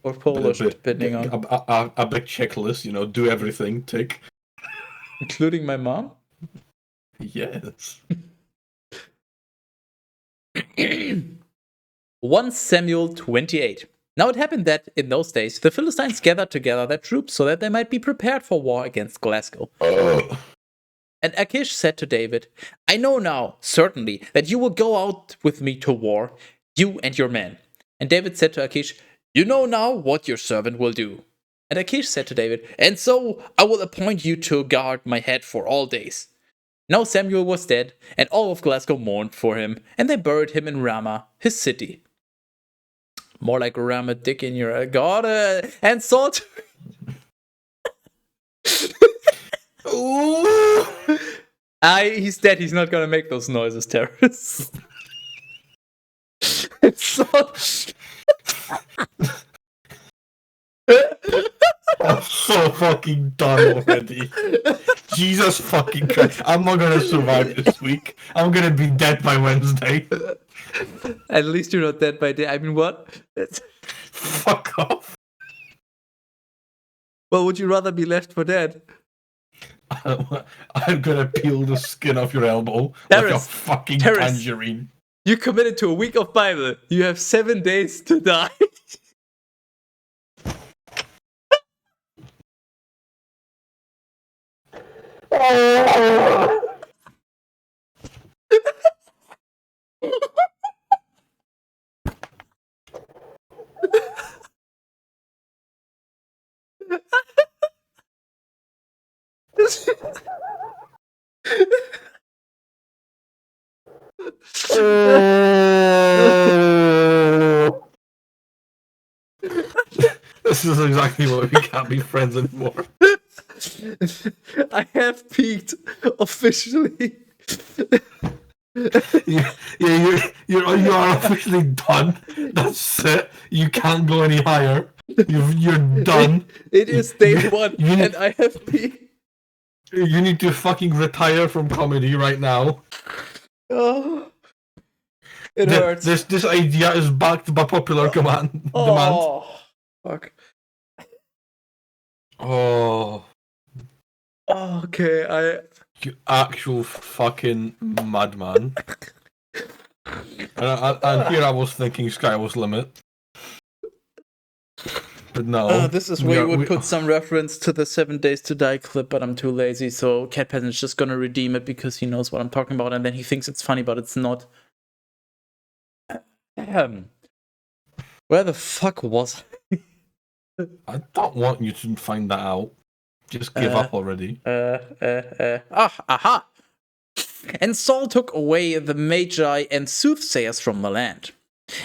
Or Polish, depending on. A big checklist, you know, do everything, tick. Including my mom? Yes. 1 Samuel 28. Now it happened that, in those days, the Philistines gathered together their troops so that they might be prepared for war against Glasgow. And Achish said to David, I know now, certainly, that you will go out with me to war, you and your men. And David said to Achish, you know now what your servant will do. And Achish said to David, and so I will appoint you to guard my head for all days. Now Samuel was dead, and all of Glasgow mourned for him, and they buried him in Ramah, his city. More like Ramah dick in your god, and Saul. Ooh. He's dead. He's not gonna make those noises, terrorists. Saul. I'm so fucking done already. Jesus fucking Christ. I'm not gonna survive this week. I'm gonna be dead by Wednesday. At least you're not dead by day. I mean, what? Fuck off. Well, would you rather be left for dead? I'm gonna peel the skin off your elbow like a fucking tangerine. You committed to a week of Bible. You have 7 days to die. This is exactly why we can't be friends anymore. I have peaked officially. You are officially done. That's it. You can't go any higher. You're done. It is day one, and I have peaked. You need to fucking retire from comedy right now. Oh, it hurts. This idea is backed by popular demand. Fuck. Oh. Okay, You actual fucking madman. And here I was thinking Sky was limit. But no. this is where you would put some reference to the 7 Days to Die clip, but I'm too lazy, so Cat Peasant's just gonna redeem it because he knows what I'm talking about, and then he thinks it's funny, but it's not. Where the fuck was I? I don't want you to find that out. Just give up already. Aha! And Saul took away the Magi and soothsayers from the land.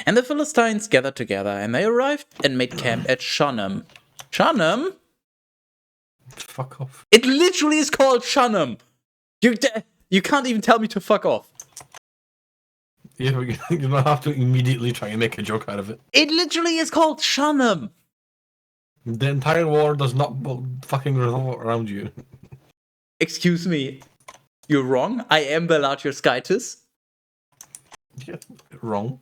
And the Philistines gathered together, and they arrived and made camp at Shunem. Shunem? Fuck off. It literally is called Shunem. You can't even tell me to fuck off. Yeah, you don't have to immediately try and make a joke out of it. It literally is called Shunem. The entire war does not fucking revolve around you. Excuse me. You're wrong. I am the Lartioscitus. Yeah, wrong.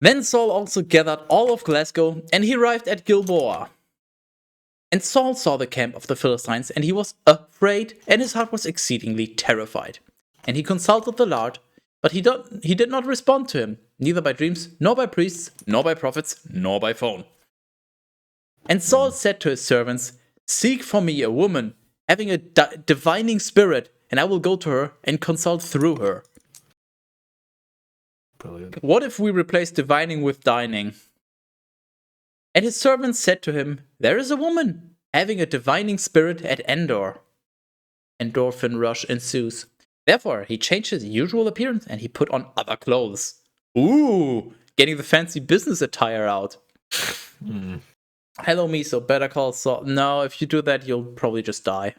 Then Saul also gathered all of Glasgow, and he arrived at Gilboa. And Saul saw the camp of the Philistines, and he was afraid, and his heart was exceedingly terrified. And he consulted the Lord, but he did not respond to him, neither by dreams, nor by priests, nor by prophets, nor by phone. And Saul said to his servants, seek for me a woman having a divining spirit, and I will go to her and consult through her. Brilliant. What if we replace divining with dining? And his servants said to him, there is a woman having a divining spirit at Endor. Endorphin rush ensues. Therefore, he changed his usual appearance and he put on other clothes. Ooh, getting the fancy business attire out. Hello, Miso, better call Saul. No, if you do that, you'll probably just die.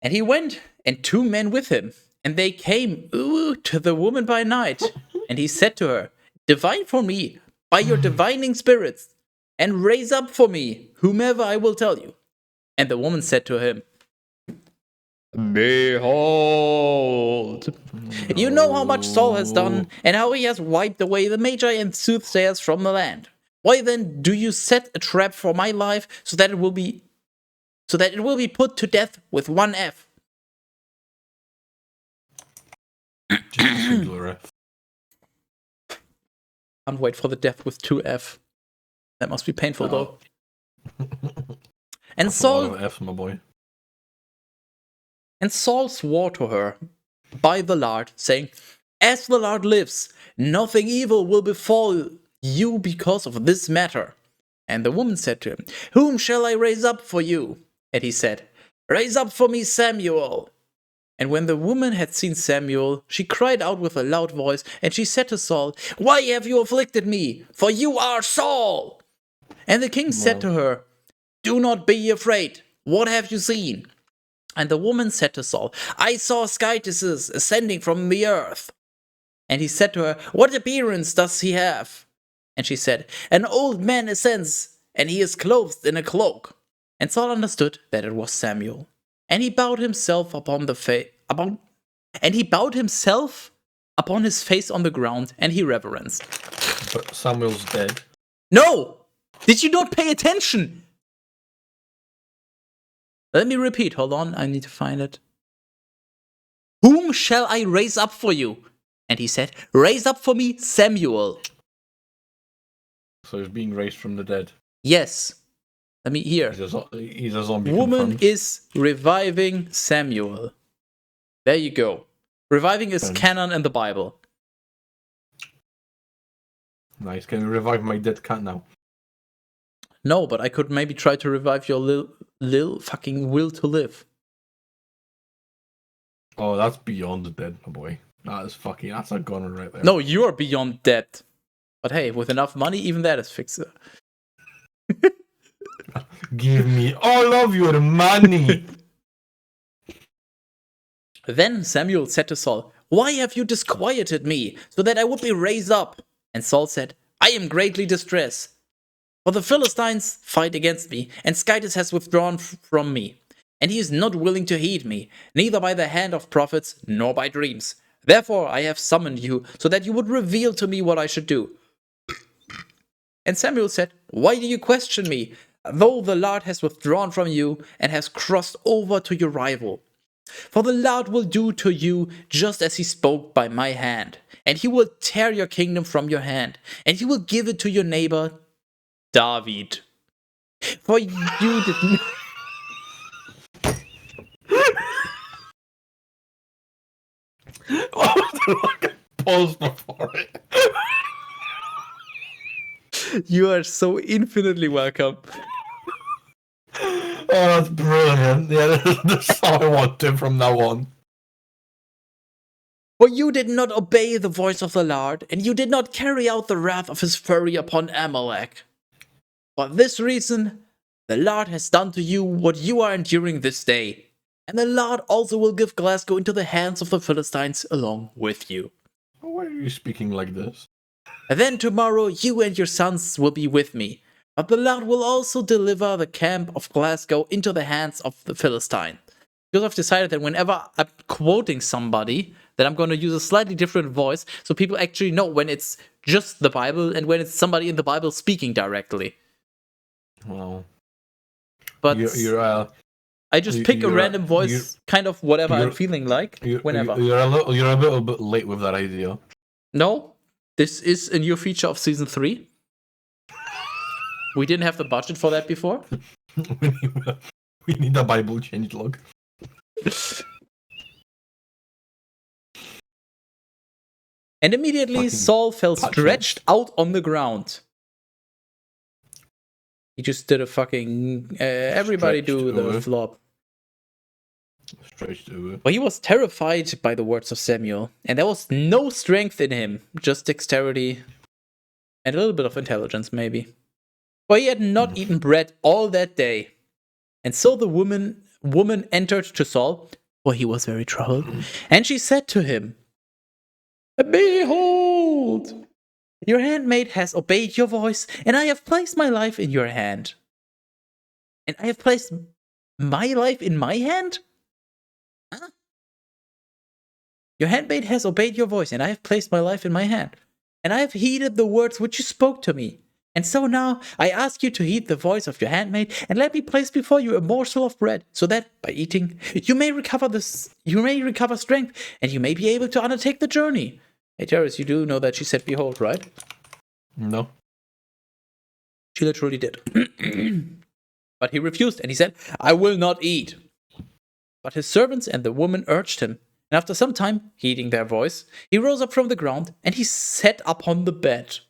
And he went, and 2 men with him. And they came, to the woman by night. And he said to her, divine for me by your divining spirits, and raise up for me whomever I will tell you. And the woman said to him, behold, you know how much Saul has done, and how he has wiped away the magi and soothsayers from the land. Why then do you set a trap for my life, so that it will be put to death with 1 F? Just a singular F. Can't wait for the death with 2 F. That must be painful though. And That's a lot Saul, of F's, my boy. and Saul swore to her by the Lord, saying, as the Lord lives, nothing evil will befall you because of this matter. And the woman said to him, whom shall I raise up for you? And he said, raise up for me Samuel. And when the woman had seen Samuel, she cried out with a loud voice, and she said to Saul, why have you afflicted me? For you are Saul. And the king said to her, do not be afraid. What have you seen? And the woman said to Saul, I saw skytises ascending from the earth. And he said to her, what appearance does he have? And she said, an old man ascends, and he is clothed in a cloak. And Saul understood that it was Samuel. And he bowed himself upon his face on the ground, and he reverenced. But Samuel's dead. No! Did you not pay attention? Let me repeat. Hold on, I need to find it. Whom shall I raise up for you? And he said, raise up for me Samuel. So he's being raised from the dead. Yes. Let me hear. He's a zombie. Woman confirmed. is reviving Samuel. There you go. Reviving is canon in the Bible. Nice. Can we revive my dead cat now? No, but I could maybe try to revive your lil fucking will to live. Oh, that's beyond dead, my boy. That's a gunner right there. No, you are beyond dead. But hey, with enough money, even that is fixer. Give me all of your money. Then Samuel said to Saul, why have you disquieted me, so that I would be raised up? And Saul said, I am greatly distressed. For the Philistines fight against me, and Skytis has withdrawn from me. And he is not willing to heed me, neither by the hand of prophets, nor by dreams. Therefore I have summoned you, so that you would reveal to me what I should do. And Samuel said, why do you question me, though the Lord has withdrawn from you, and has crossed over to your rival? For the Lord will do to you just as he spoke by my hand, and he will tear your kingdom from your hand, and he will give it to your neighbor, David. For you did Pause before it. You are so infinitely welcome. Oh, that's brilliant. Yeah, that's all I want to from now on. For you did not obey the voice of the Lord, and you did not carry out the wrath of his fury upon Amalek. For this reason, the Lord has done to you what you are enduring this day. And the Lord also will give Glasgow into the hands of the Philistines along with you. Why are you speaking like this? And then tomorrow you and your sons will be with me. But the Lord will also deliver the camp of Glasgow into the hands of the Philistine. Because I've decided that whenever I'm quoting somebody, that I'm going to use a slightly different voice, so people actually know when it's just the Bible and when it's somebody in the Bible speaking directly. Well, But I just pick a random voice, kind of whatever I'm feeling like, whenever. You're a little bit late with that idea. No, this is a new feature of Season 3. We didn't have the budget for that before. We need a Bible changelog. And immediately Saul fell stretched out on the ground. He just did a fucking... everybody do the flop. Stretched over. For he was terrified by the words of Samuel, and there was no strength in him, just dexterity and a little bit of intelligence, maybe. For he had not eaten bread all that day. And so the woman entered to Saul, for he was very troubled, and she said to him, Behold, your handmaid has obeyed your voice, and I have placed my life in your hand. And I have placed my life in my hand? Huh? Your handmaid has obeyed your voice, and I have placed my life in my hand. And I have heeded the words which you spoke to me. And so now I ask you to heed the voice of your handmaid, and let me place before you a morsel of bread, so that by eating you may recover strength, and you may be able to undertake the journey. Hey Terrace, you do know that she said behold, right? No. She literally did. But he refused, and he said, I will not eat. But his servants and the woman urged him, and after some time, heeding their voice, he rose up from the ground, and he sat upon the bed.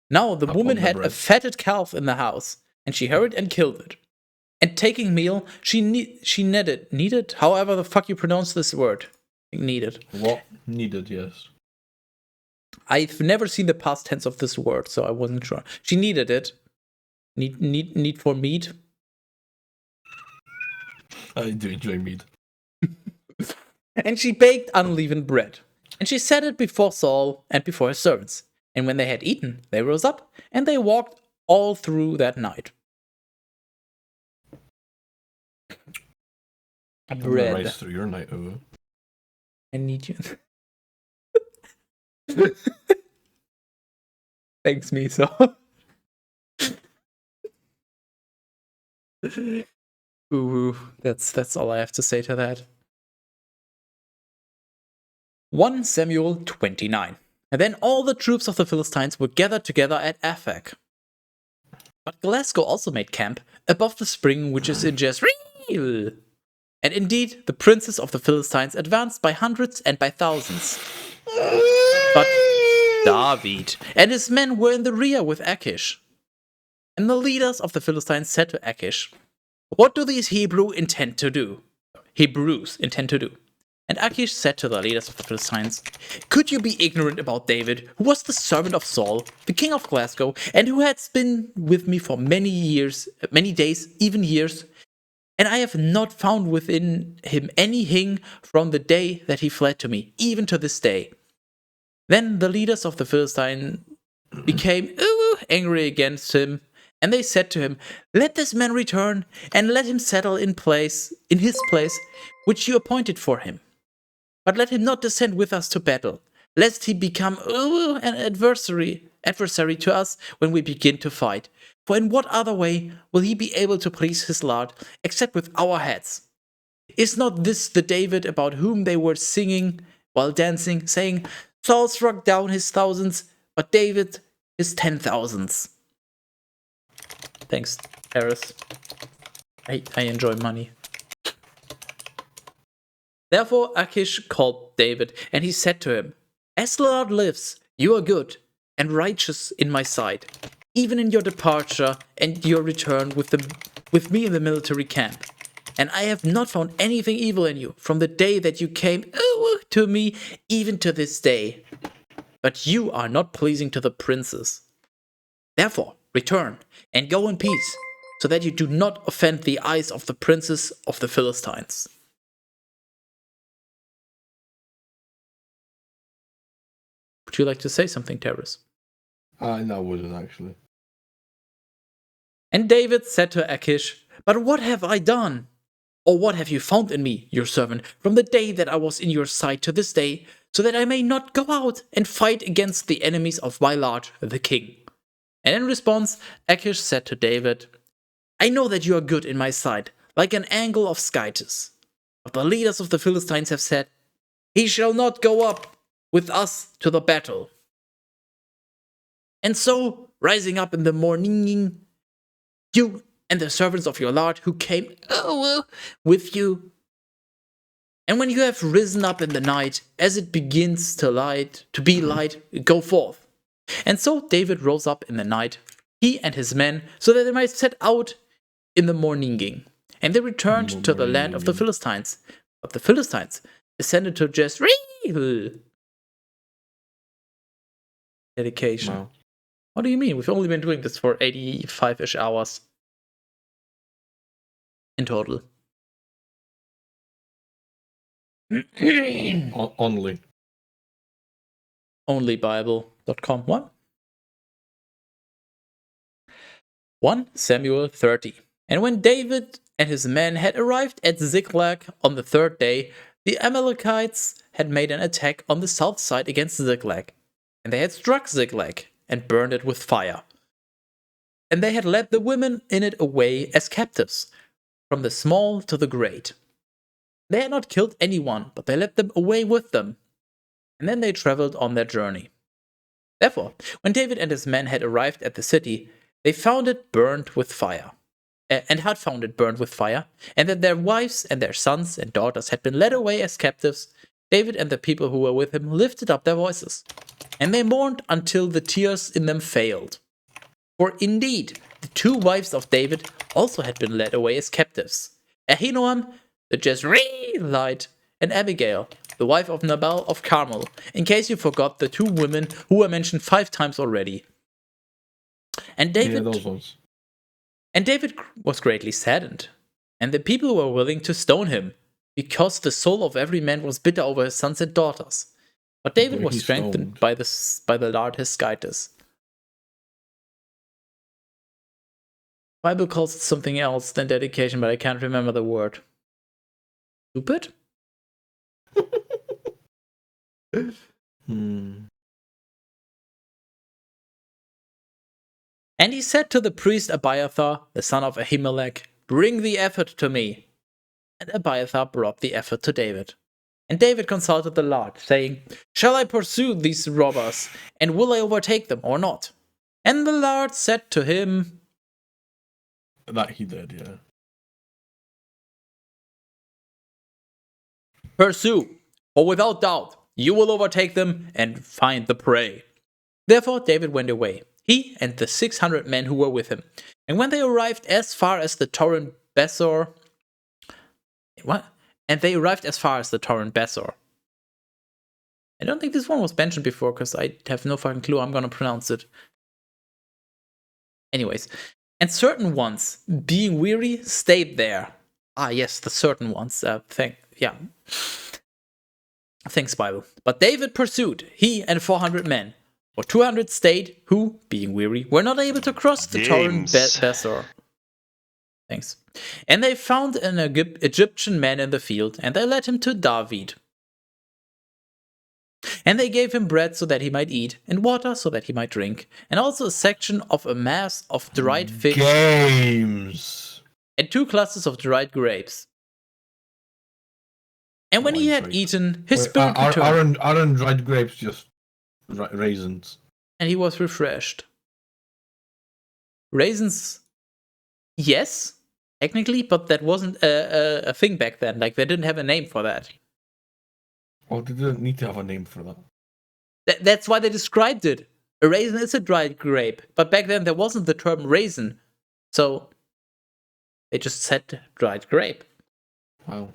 Now the woman had a fatted calf in the house, and she hurried and killed it. And taking meal, she kneaded, however the fuck you pronounce this word. Needed. What? Needed, yes. I've never seen the past tense of this word, so I wasn't sure. She needed it. Need for meat. I do enjoy meat. And she baked unleavened bread. And she set it before Saul and before his servants. And when they had eaten, they rose up, and they walked all through that night. Bread. Rise through your night over. I need you. Thanks, Miso. Ooh, that's all I have to say to that. 1 Samuel 29. And then all the troops of the Philistines were gathered together at Aphek. But Glasgow also made camp above the spring which is in Jezreel. And indeed, the princes of the Philistines advanced by hundreds and by thousands. But David and his men were in the rear with Achish. And the leaders of the Philistines said to Achish, What do these Hebrews intend to do? And Achish said to the leaders of the Philistines, Could you be ignorant about David, who was the servant of Saul, the king of Glasgow, and who has been with me for many years, many days, even years? And I have not found within him anything from the day that he fled to me, even to this day. Then the leaders of the Philistines became angry against him, and they said to him, Let this man return, and let him settle in his place, which you appointed for him. But let him not descend with us to battle, lest he become an adversary to us when we begin to fight. For in what other way will he be able to please his Lord, except with our heads? Is not this the David about whom they were singing while dancing, saying, Saul struck down his thousands, but David his 10,000s? Thanks, Harris. I enjoy money. Therefore Achish called David, and he said to him, As the Lord lives, you are good and righteous in my sight, even in your departure and your return with me in the military camp. And I have not found anything evil in you from the day that you came to me, even to this day. But you are not pleasing to the princes. Therefore, return and go in peace, so that you do not offend the eyes of the princes of the Philistines. Would you like to say something, Terrace? No, I wouldn't actually. And David said to Achish, But what have I done? Or what have you found in me, your servant, from the day that I was in your sight to this day, so that I may not go out and fight against the enemies of my lord, the king? And in response, Achish said to David, I know that you are good in my sight, like an angle of scythes. But the leaders of the Philistines have said, He shall not go up with us to the battle. And so, rising up in the morning, you and the servants of your Lord who came with you, and when you have risen up in the night, as it begins to be light, go forth. And so David rose up in the night, he and his men, so that they might set out in the morning. and they returned to the land of the Philistines. But the Philistines descended to Jezreel. Dedication. Wow. What do you mean? We've only been doing this for 85-ish hours in total. Only. Onlybible.com. What? 1 Samuel 30. And when David and his men had arrived at Ziklag on the third day, the Amalekites had made an attack on the south side against Ziklag. And they had struck Ziklag and burned it with fire. And they had led the women in it away as captives, from the small to the great. They had not killed anyone, but they led them away with them. And then they traveled on their journey. Therefore, when David and his men had arrived at the city, they found it burned with fire. And had found it burned with fire, and that their wives and their sons and daughters had been led away as captives. David and the people who were with him lifted up their voices, and they mourned until the tears in them failed. For indeed, the two wives of David also had been led away as captives, Ahinoam the Jezreelite, and Abigail, the wife of Nabal of Carmel, in case you forgot the two women who were mentioned 5 times already. And David, those ones. And David was greatly saddened, and the people were willing to stone him, because the soul of every man was bitter over his sons and daughters. But David was strengthened by the Lord his guidance. The Bible calls it something else than dedication, but I can't remember the word. Stupid? And he said to the priest Abiathar, the son of Ahimelech, "Bring the ephod to me." And Abiathar brought the ephod to David. And David consulted the Lord, saying, "Shall I pursue these robbers, and will I overtake them or not?" And the Lord said to him, That he did, yeah. "Pursue, for without doubt you will overtake them and find the prey." Therefore David went away, he and the 600 men who were with him. And when they arrived as far as the torrent Besor... What? And they arrived as far as the torrent Besor. I don't think this one was mentioned before, because I have no fucking clue how I'm gonna pronounce it. Anyways. And certain ones, being weary, stayed there. Ah, yes, the certain ones. Thanks, Bible. But David pursued, he and 400 men. For 200 stayed, who, being weary, were not able to cross the torrent Besor. Thanks. And they found an Egyptian man in the field, and they led him to David. And they gave him bread so that he might eat, and water so that he might drink, and also a section of a mass of dried figs. Games. And 2 clusters of dried grapes. And when he had eaten, his spirit returned. Aren't dried grapes just raisins? And he was refreshed. Raisins, yes, technically, but that wasn't a thing back then. Like, they didn't have a name for that. Oh, they didn't need to have a name for that. That's why they described it. A raisin is a dried grape, but back then there wasn't the term raisin, so they just said dried grape. Wow.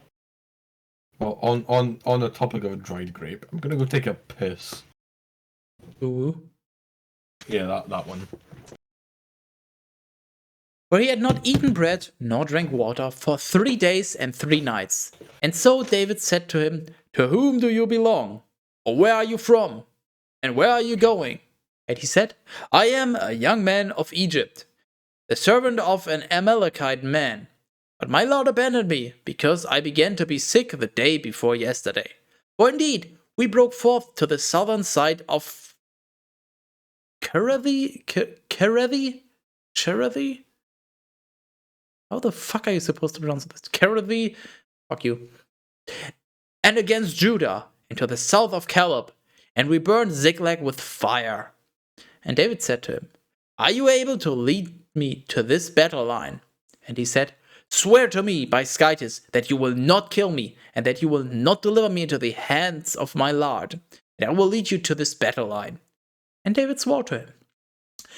Well, on the topic of a dried grape, I'm gonna go take a piss. Ooh. Yeah, that one. For he had not eaten bread nor drank water for 3 days and 3 nights. And so David said to him, "To whom do you belong? Or where are you from? And where are you going?" And he said, "I am a young man of Egypt, the servant of an Amalekite man. But my Lord abandoned me, because I began to be sick the day before yesterday. For indeed, we broke forth to the southern side of Kerethi? How the fuck are you supposed to pronounce this? Kerethi? Fuck you. And against Judah, into the south of Caleb, and we burned Ziklag with fire." And David said to him, "Are you able to lead me to this battle line?" And he said, "Swear to me by Skytis that you will not kill me, and that you will not deliver me into the hands of my lord, and I will lead you to this battle line." And David swore to him.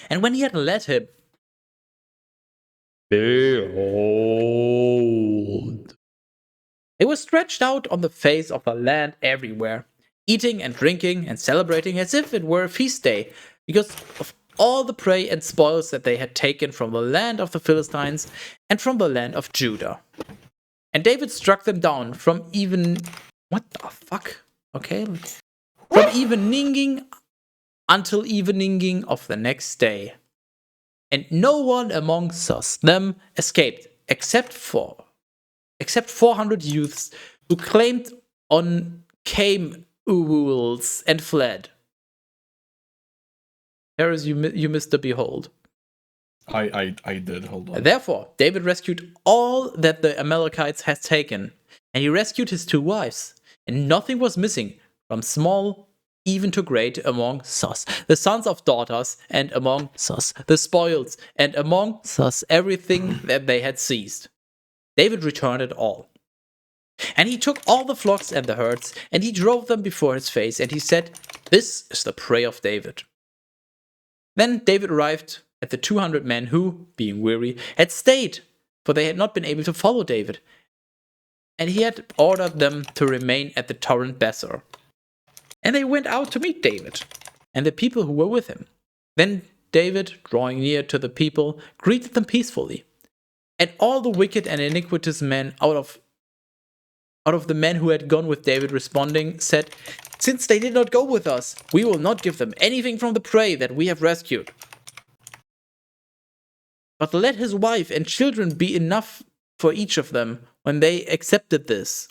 And when he had led him Behold. They were stretched out on the face of the land everywhere, eating and drinking and celebrating as if it were a feast day, because of all the prey and spoils that they had taken from the land of the Philistines and from the land of Judah. And David struck them down from even. What the fuck? Okay. From eveninging until eveninging of the next day. And no one amongst us them escaped, except 400 youths who claimed on Cameuls and fled. Harris, you missed the behold. I did, hold on. Therefore, David rescued all that the Amalekites had taken, and he rescued his 2 wives, and nothing was missing, from small even to great among us, the sons of daughters, and among us, the spoils, and among us, everything that they had seized. David returned it all. And he took all the flocks and the herds, and he drove them before his face, and he said, "This is the prey of David." Then David arrived at the 200 men who, being weary, had stayed, for they had not been able to follow David. And he had ordered them to remain at the torrent Besor. And they went out to meet David, and the people who were with him. Then David, drawing near to the people, greeted them peacefully. And all the wicked and iniquitous men out of the men who had gone with David responding, said, "Since they did not go with us, we will not give them anything from the prey that we have rescued. But let his wife and children be enough for each of them when they have accepted this,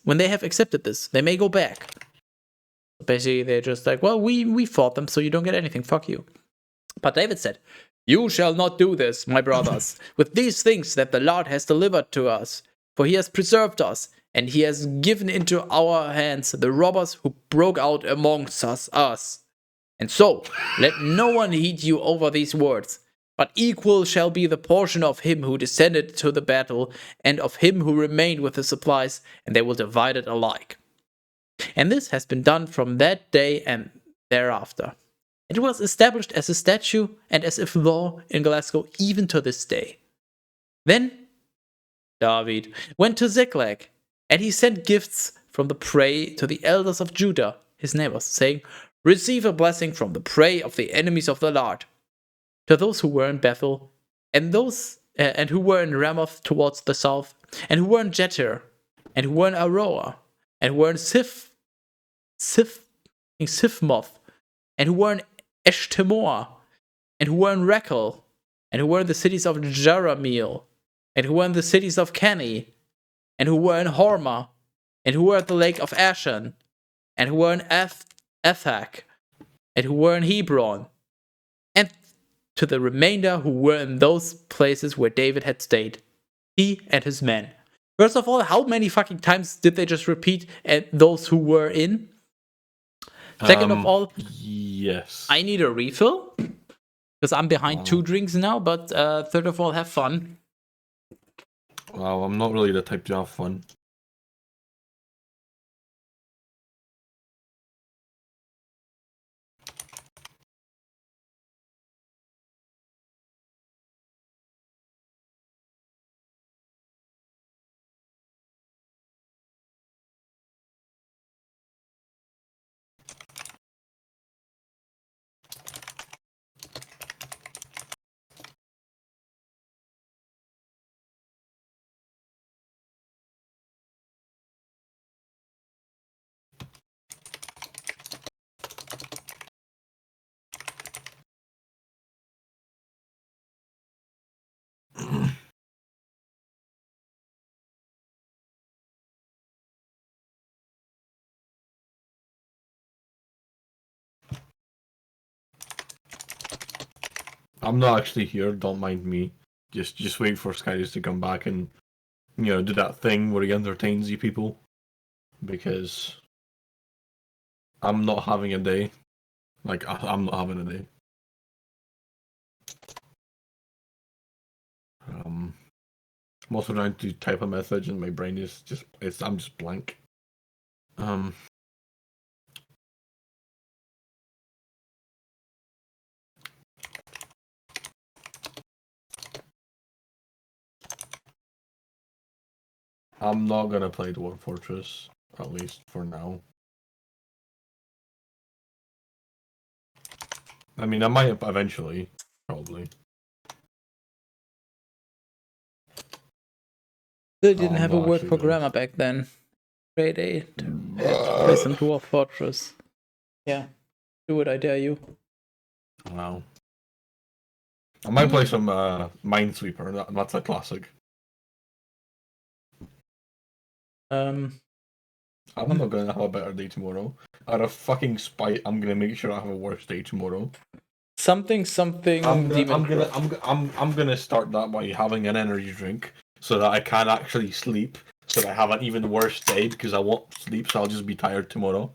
they may go back." Basically, they're just like, well, we fought them, so you don't get anything, fuck you. But David said, "You shall not do this, my brothers, with these things that the Lord has delivered to us, for he has preserved us, and he has given into our hands the robbers who broke out amongst us. And so, let no one heed you over these words, but equal shall be the portion of him who descended to the battle, and of him who remained with the supplies, and they will divide it alike." And this has been done from that day and thereafter. It was established as a statute and as if law in Glasgow even to this day. Then David went to Ziklag, and he sent gifts from the prey to the elders of Judah, his neighbors, saying, "Receive a blessing from the prey of the enemies of the Lord." To those who were in Bethel, and who were in Ramoth towards the south, and who were in Jeter, and who were in Aroah, and who were in Sifmoth, and who were in Eshtemoa, and who were in Rachel, and who were in the cities of Jerahmeel, and who were in the cities of Kenny, and who were in Hormah, and who were at the lake of Ashan, and who were in Ethak, and who were in Hebron, and to the remainder who were in those places where David had stayed, he and his men. First of all, how many fucking times did they just repeat those who were in? Second of all, yes. I need a refill because I'm behind 2 drinks now. But third of all, have fun. Well, I'm not really the type to have fun. I'm not actually here, don't mind me. Just wait for Skydus to come back and, do that thing where he entertains you people. Because I'm not having a day. Like, I'm not having a day. I'm also trying to type a message and my brain is I'm just blank. I'm not gonna play Dwarf Fortress, at least for now. I mean, I might eventually, probably. They didn't I'm have a not word actually for gonna. grammar back then. Grade 8. Had to play some Dwarf Fortress. Yeah. Do it, I dare you. Wow. I might play some Minesweeper. That's a classic. Um, I'm not gonna have a better day tomorrow. Out of fucking spite, I'm gonna make sure I have a worse day tomorrow. something Demon Crow. I'm gonna start that by having an energy drink so that I can actually sleep. So that I have an even worse day because I won't sleep, so I'll just be tired tomorrow.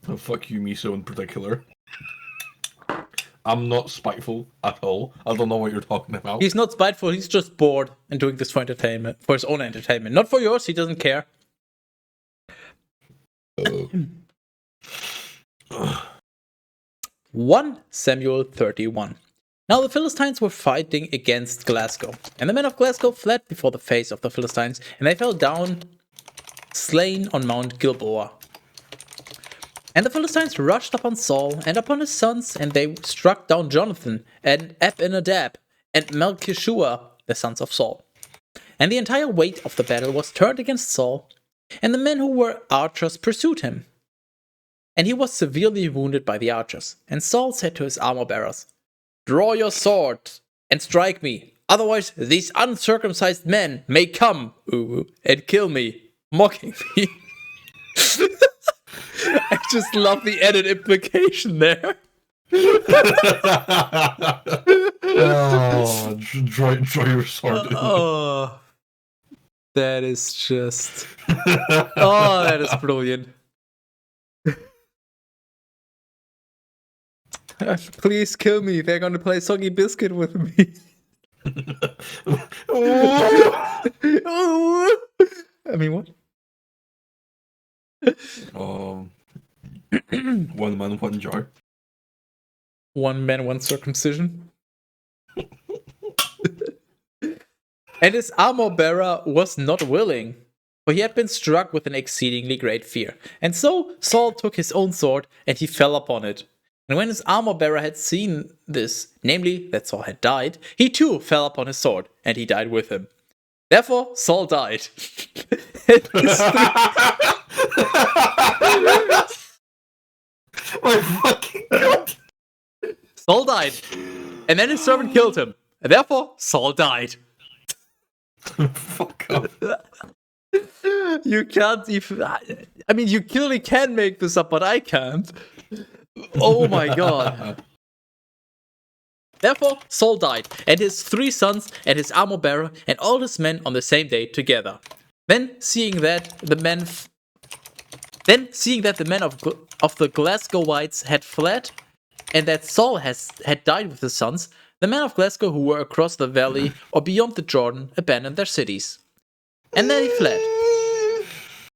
Oh, fuck you, Miso in particular. I'm not spiteful at all. I don't know what you're talking about. He's not spiteful, he's just bored and doing this for entertainment. For his own entertainment. Not for yours, he doesn't care. 1 Samuel 31. Now the Philistines were fighting against Glasgow, and the men of Glasgow fled before the face of the Philistines, and they fell down slain on Mount Gilboa. And the Philistines rushed upon Saul and upon his sons, and they struck down Jonathan and Abinadab and Melchishua, the sons of Saul. And the entire weight of the battle was turned against Saul, and the men who were archers pursued him. And he was severely wounded by the archers. And Saul said to his armor-bearers, "Draw your sword and strike me, otherwise these uncircumcised men may come and kill me, mocking me." I just love the added implication there. Oh, draw your sword. Oh, that is just... Oh, that is brilliant. Please kill me. They're gonna play Soggy Biscuit with me. I mean, what? One man, one jar. One man, one circumcision. And his armor bearer was not willing, for he had been struck with an exceedingly great fear. And so Saul took his own sword, and he fell upon it. And when his armor bearer had seen this, namely that Saul had died, he too fell upon his sword, and he died with him. Therefore Saul died. My fucking god! Saul died, and then his servant killed him. And therefore Saul died. Fuck off. You can't even... I mean, you clearly can make this up, but I can't. Oh my god. Therefore Saul died, and his 3 sons, and his armor bearer, and all his men on the same day together. Then, seeing that the men of the Glasgowites had fled, and that Saul had died with his sons, the men of Glasgow who were across the valley or beyond the Jordan abandoned their cities. And then he fled.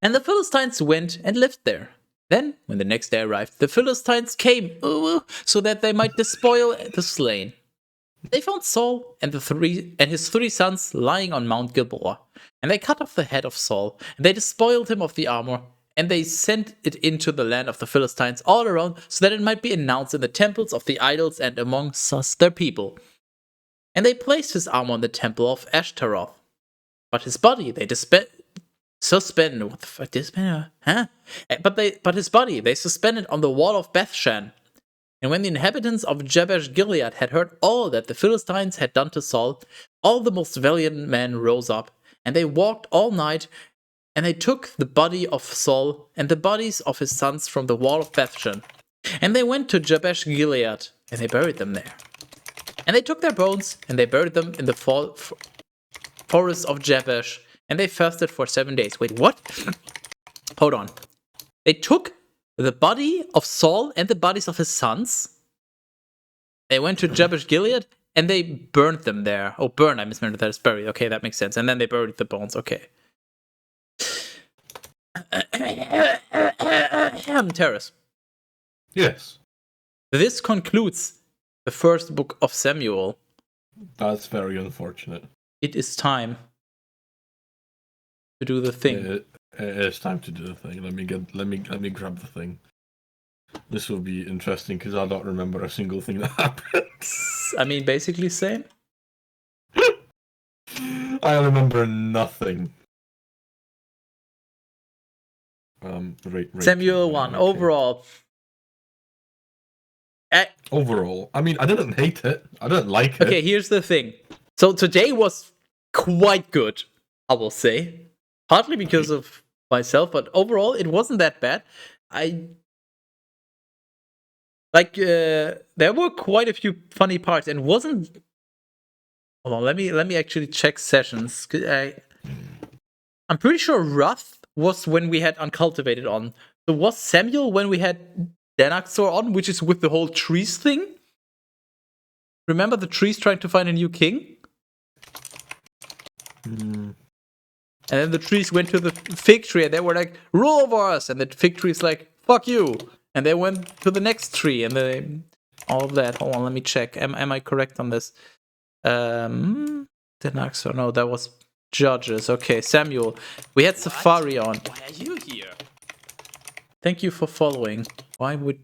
And the Philistines went and lived there. Then, when the next day arrived, the Philistines came so that they might despoil the slain. They found Saul and his 3 sons lying on Mount Gilboa, and they cut off the head of Saul, and they despoiled him of the armor, and they sent it into the land of the Philistines all around, so that it might be announced in the temples of the idols and among their people. And they placed his armor in the temple of Ashtaroth, but his body they suspended. What the fuck? Disbanded? Huh? But his body they suspended on the wall of Bethshan. And when the inhabitants of Jabesh Gilead had heard all that the Philistines had done to Saul, all the most valiant men rose up, and they walked all night, and they took the body of Saul and the bodies of his sons from the wall of Bethshan. And they went to Jabesh Gilead, and they buried them there. And they took their bones, and they buried them in the forest of Jabesh, and they fasted for 7 days. Wait, what? Hold on. They took the body of Saul and the bodies of his sons. They went to Jabesh Gilead, and they burned them there. Oh, burn, I misremembered that as buried. Okay, that makes sense. And then they buried the bones. Okay. Terrace. Yes. This concludes the first book of Samuel. That's very unfortunate. It is time to do the thing. It is time to do the thing. Let me grab the thing. This will be interesting because I don't remember a single thing that happened. I mean, basically same. I remember nothing. Right, Samuel 1 overall. Overall, I mean, I didn't hate it. I didn't like it. Okay, here's the thing. So today was quite good, I will say. Partly because of myself, but overall it wasn't that bad. There were quite a few funny parts, and wasn't. Hold on, let me actually check sessions. I'm pretty sure Wrath was when we had Uncultivated on. So was Samuel when we had Danaxor on, which is with the whole trees thing? Remember the trees trying to find a new king? And then the trees went to the fig tree and they were like, rule over us. And the fig tree is like, fuck you. And they went to the next tree and all of that. Hold on, let me check. Am I correct on this? Danaxor, no, that was Judges. Okay, Samuel. We had Safari on. Why are you here? Thank you for following. Why would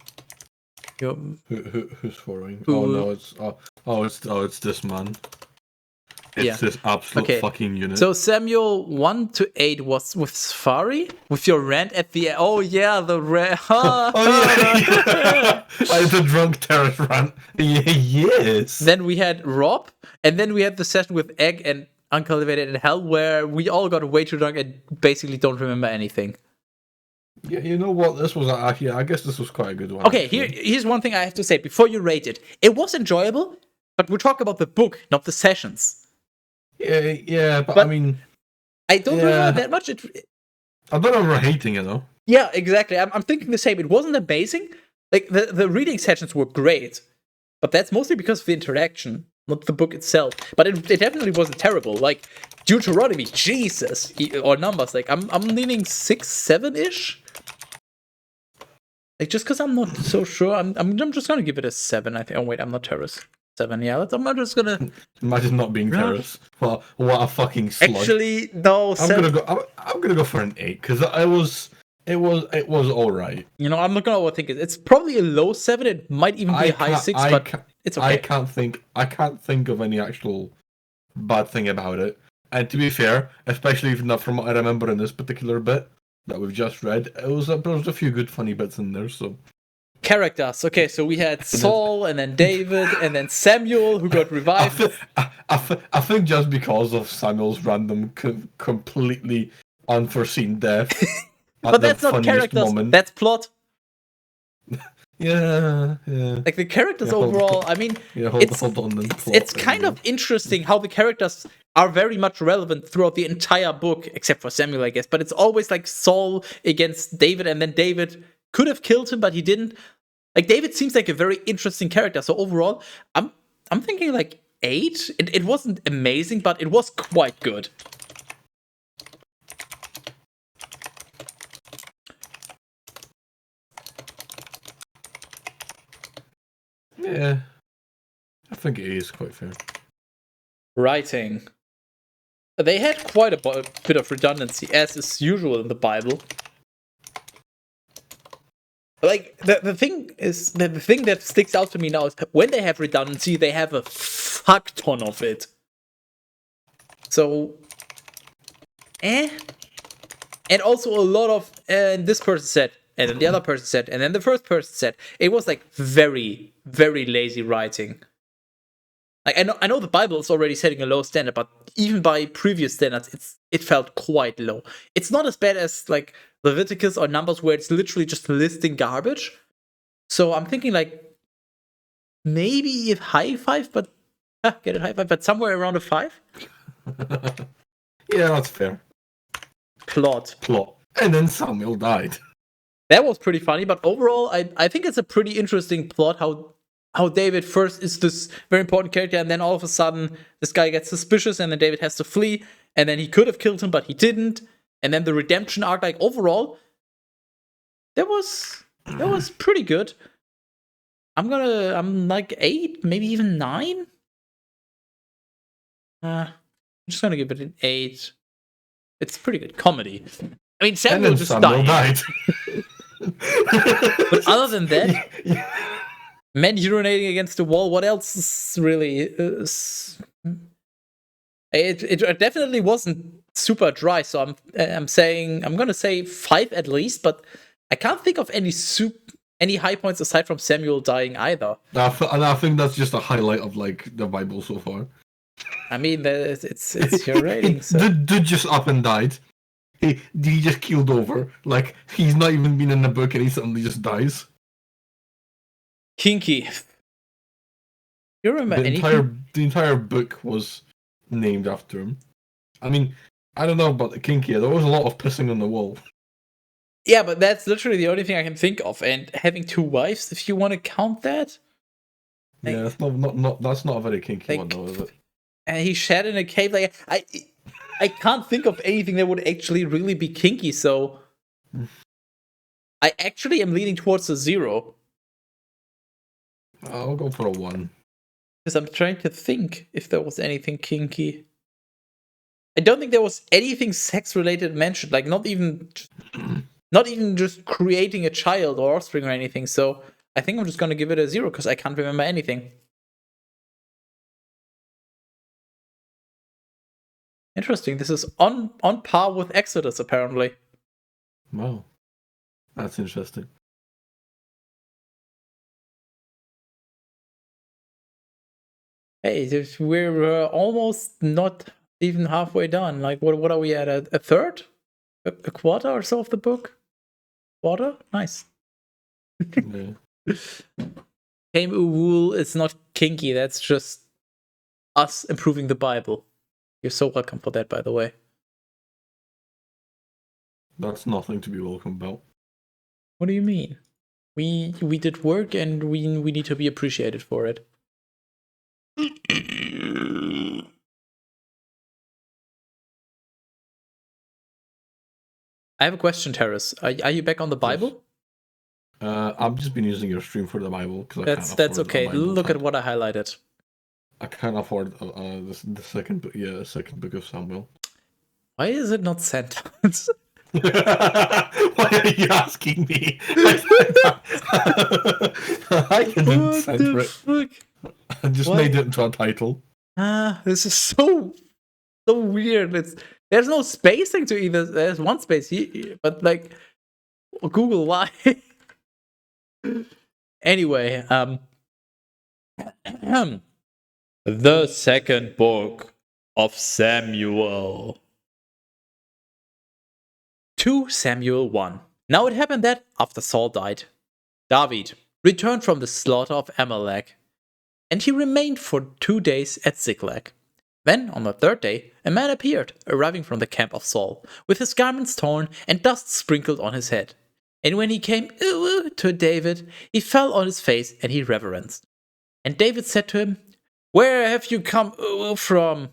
you? Who's following? It's this man. It's this absolute fucking unit. So Samuel 1 to 8 was with Safari? With your rant at the end? Oh yeah, the rant. The drunk terrorist rant. Yes. Then we had Rob, and then we had the session with Egg and Uncultivated in Hell, where we all got way too drunk and basically don't remember anything. Yeah, you know what? This was actually, I guess this was quite a good one. Okay, here's one thing I have to say before you rate it. It was enjoyable, but we're talking about the book, not the sessions. Yeah, but I mean, I don't remember that much. I don't remember hating it though. Yeah, exactly. I'm thinking the same. It wasn't amazing. Like the reading sessions were great, but that's mostly because of the interaction, not the book itself. But it definitely wasn't terrible. Like Deuteronomy, Jesus, or numbers. Like I'm leaning 6, 7-ish. Like just because I'm not so sure, I'm just gonna give it a 7. I think. Oh wait, I'm not terrorist. 7. Yeah, I'm just gonna. Imagine not being terrorist. Well, what a fucking slug. Actually, no. I'm gonna go for an 8 because it was all right. You know, I'm not gonna overthink it. It's probably a low 7. It might even be a high 6, but it's okay. I can't think of any actual bad thing about it. And to be fair, especially if not from what I remember in this particular bit that we've just read, there was a few good funny bits in there. So characters. Okay, so we had Saul and then David and then Samuel who got revived. I think just because of Samuel's random, completely unforeseen death. But that's not characters. Moment. That's plot. Yeah. Like the characters overall, I mean, hold on. It's kind of interesting how the characters are very much relevant throughout the entire book, except for Samuel, I guess. But it's always like Saul against David, and then David could have killed him, but he didn't. Like David seems like a very interesting character. So overall, I'm thinking like 8. It wasn't amazing, but it was quite good. Yeah, I think it is quite fair. Writing. They had quite a bit of redundancy, as is usual in the Bible. Like, the thing is, the thing that sticks out to me now is when they have redundancy, they have a fuck ton of it. So, And also a lot of, this person said, and then the other person said, and then the first person said. It was like very, very lazy writing. Like I know the Bible is already setting a low standard, but even by previous standards, it felt quite low. It's not as bad as like Leviticus or Numbers, where it's literally just listing garbage. So I'm thinking like maybe high 5, but get it high 5, but somewhere around a 5. Yeah, that's fair. Plot. And then Samuel died. That was pretty funny, but overall, I think it's a pretty interesting plot. How David first is this very important character, and then all of a sudden this guy gets suspicious, and then David has to flee, and then he could have killed him, but he didn't. And then the redemption arc, like overall, that was pretty good. I'm like 8, maybe even 9. I'm just gonna give it an 8. It's pretty good comedy. I mean, And Samuel then just Samuel died. But other than that, Yeah. men urinating against the wall. What else is really? It definitely wasn't super dry. So I'm gonna say 5 at least. But I can't think of any high points aside from Samuel dying either. And I think that's just a highlight of like the Bible so far. I mean, it's your rating. So. The dude just up and died. He just keeled over. Like he's not even been in the book and he suddenly just dies. Kinky. You remember The entire book was named after him. I mean, I don't know about the kinky. There was a lot of pissing on the wall. Yeah, but that's literally the only thing I can think of. And having 2 wives, if you want to count that. Like, Yeah, that's not a very kinky one though, is it? And he shat in a cave. Like I can't think of anything that would actually really be kinky. So I actually am leaning towards a 0 I'll go for a 1. because I'm trying to think if there was anything kinky. I don't think there was anything sex related mentioned. Like not even just creating a child or offspring or anything. So I think I'm just gonna give it a 0 because I can't remember anything. Interesting. This is on par with Exodus, apparently. Wow, that's interesting. Hey, we're almost not even halfway done. Like, what are we at? A third? A quarter or so of the book? Quarter? Nice. Yeah. Tame Uwul is not kinky. That's just us improving the Bible. You're so welcome for that, by the way. That's nothing to be welcome about. What do you mean? We did work and we need to be appreciated for it. I have a question, Terrace. Are you back on the Bible? I've just been using your stream for the Bible because That's okay. Look at what I highlighted. I can't afford the second book. Yeah, the second book of Samuel. Why is it not sent? Why are you asking me? I didn't censor it. Fuck? I just made it into a title. This is so weird. There's no spacing to either. There's one space, but like Google, why? Anyway, the second book of Samuel. 2 Samuel 1. Now it happened that, after Saul died, David returned from the slaughter of Amalek, and he remained for 2 days at Ziklag. Then, on the 3rd day, a man appeared, arriving from the camp of Saul, with his garments torn and dust sprinkled on his head. And when he came to David, he fell on his face and he reverenced. And David said to him, "Where have you come from?"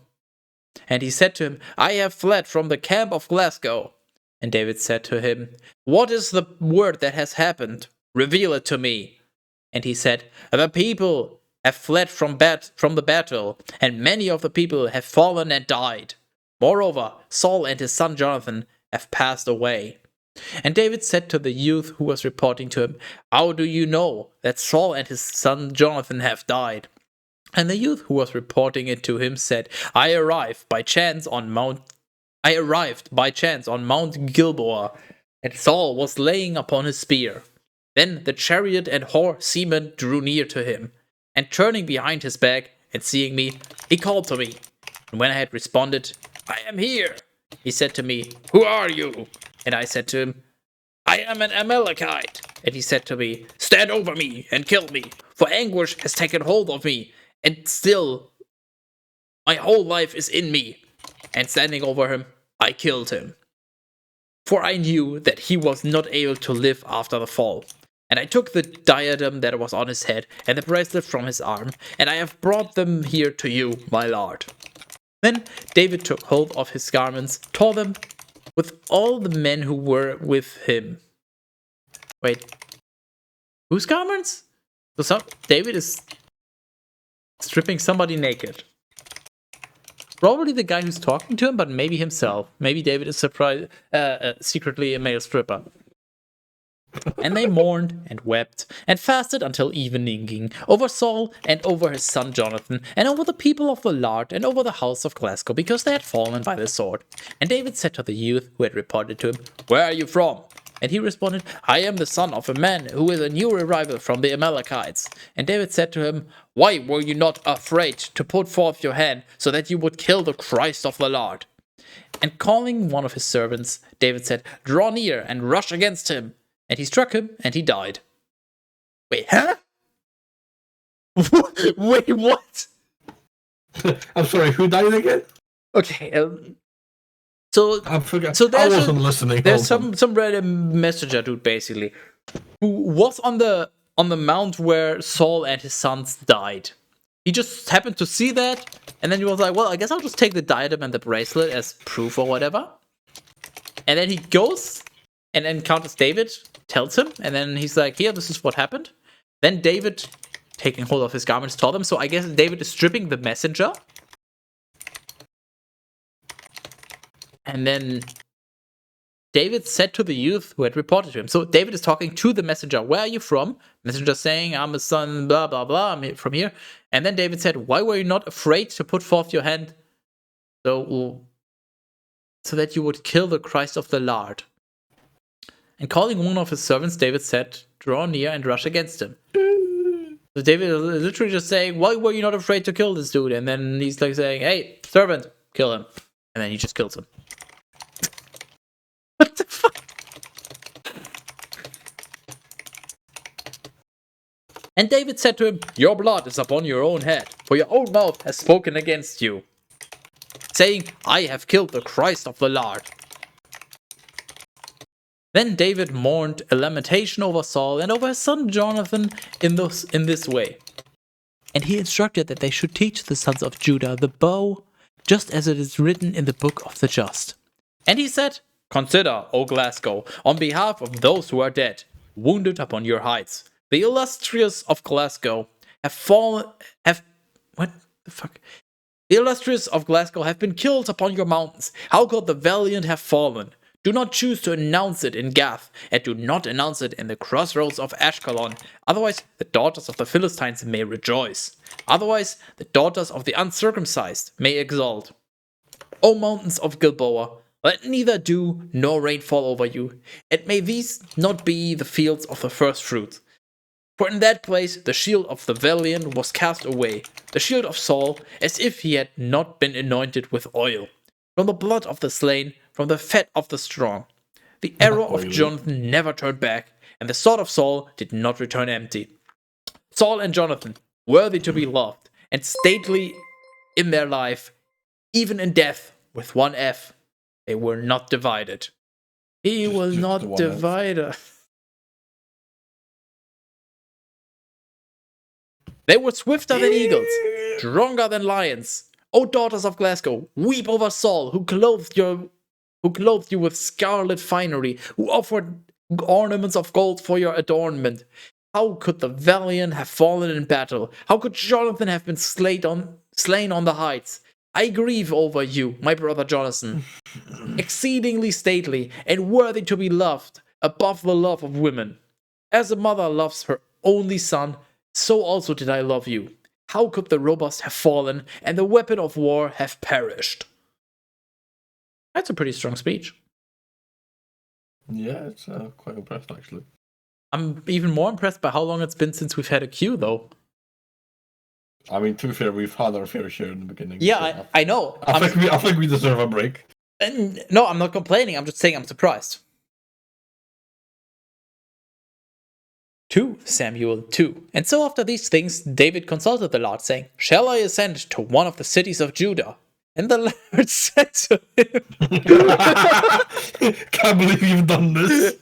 And he said to him, "I have fled from the camp of Glasgow." And David said to him, "What is the word that has happened? Reveal it to me." And he said, "The people have fled from the battle, and many of the people have fallen and died. Moreover, Saul and his son Jonathan have passed away." And David said to the youth who was reporting to him, "How do you know that Saul and his son Jonathan have died?" And the youth who was reporting it to him said, I arrived by chance on Mount Gilboa, and Saul was laying upon his spear. Then the chariot and horsemen drew near to him, and turning behind his back and seeing me, he called to me. And when I had responded, "I am here," he said to me, "Who are you?" And I said to him, "I am an Amalekite." And he said to me, "Stand over me and kill me, for anguish has taken hold of me, and still my whole life is in me." And standing over him, I killed him. For I knew that he was not able to live after the fall. And I took the diadem that was on his head and the bracelet from his arm, and I have brought them here to you, my lord. Then David took hold of his garments, tore them with all the men who were with him. Wait, whose garments? So David is stripping somebody naked. Probably the guy who's talking to him, but maybe himself. Maybe David is secretly a male stripper. And they mourned and wept and fasted until evening over Saul and over his son Jonathan and over the people of the Lard and over the house of Glasgow because they had fallen by the sword. And David said to the youth who had reported to him, "Where are you from?" And he responded, "I am the son of a man who is a new arrival from the Amalekites." And David said to him, "Why were you not afraid to put forth your hand so that you would kill the Christ of the Lord?" And calling one of his servants, David said, "Draw near and rush against him." And he struck him, and he died. Wait, huh? Wait, what? I'm sorry, who died again? Okay, so I forgot. So I wasn't listening. There's some random messenger dude basically who was on the mount where Saul and his sons died. He just happened to see that, and then he was like, "Well, I guess I'll just take the diadem and the bracelet as proof or whatever." And then he goes and encounters David, tells him, and then he's like, "Here, this is what happened." Then David, taking hold of his garments, told them. So I guess David is stripping the messenger. And then David said to the youth who had reported to him. So David is talking to the messenger. "Where are you from?" Messenger saying, "I'm a son, blah, blah, blah. I'm from here." And then David said, "Why were you not afraid to put forth your hand so that you would kill the Christ of the Lord?" And calling one of his servants, David said, "Draw near and rush against him." So David is literally just saying, "Why were you not afraid to kill this dude?" And then he's like saying, "Hey, servant, kill him." And then he just kills him. What the fuck? And David said to him, "Your blood is upon your own head, for your own mouth has spoken against you, saying, 'I have killed the Christ of the Lord.'" Then David mourned a lamentation over Saul and over his son Jonathan in this way. And he instructed that they should teach the sons of Judah the bow, just as it is written in the book of the just. And he said, "Consider, O Glasgow, on behalf of those who are dead, wounded upon your heights. The illustrious of Glasgow what the fuck? The illustrious of Glasgow have been killed upon your mountains. How could the valiant have fallen? Do not choose to announce it in Gath, and do not announce it in the crossroads of Ashkelon. Otherwise, the daughters of the Philistines may rejoice. Otherwise, the daughters of the uncircumcised may exult. O mountains of Gilboa, let neither dew nor rain fall over you, and may these not be the fields of the first fruits. For in that place the shield of the valiant was cast away, the shield of Saul, as if he had not been anointed with oil. From the blood of the slain, from the fat of the strong. The arrow of Jonathan never turned back, and the sword of Saul did not return empty. Saul and Jonathan, worthy to be loved, and stately in their life, even in death, with one F, they were not divided. He will not divide us. They were swifter than eagles, stronger than lions. O daughters of Glasgow, weep over Saul, who clothed you with scarlet finery, who offered ornaments of gold for your adornment. How could the valiant have fallen in battle? How could Jonathan have been slain on the heights? I grieve over you, my brother Jonathan, exceedingly stately and worthy to be loved above the love of women. As a mother loves her only son, so also did I love you. How could the robust have fallen and the weapon of war have perished? That's a pretty strong speech. Yeah, it's quite impressed actually. I'm even more impressed by how long it's been since we've had a queue, though. I mean, to be fair, we've had our fair share in the beginning. Yeah, so I know. I think we deserve a break. And no, I'm not complaining. I'm just saying I'm surprised. 2 Samuel 2. And so after these things, David consulted the Lord, saying, "Shall I ascend to one of the cities of Judah?" And the Lord said to him, Can't believe you've done this.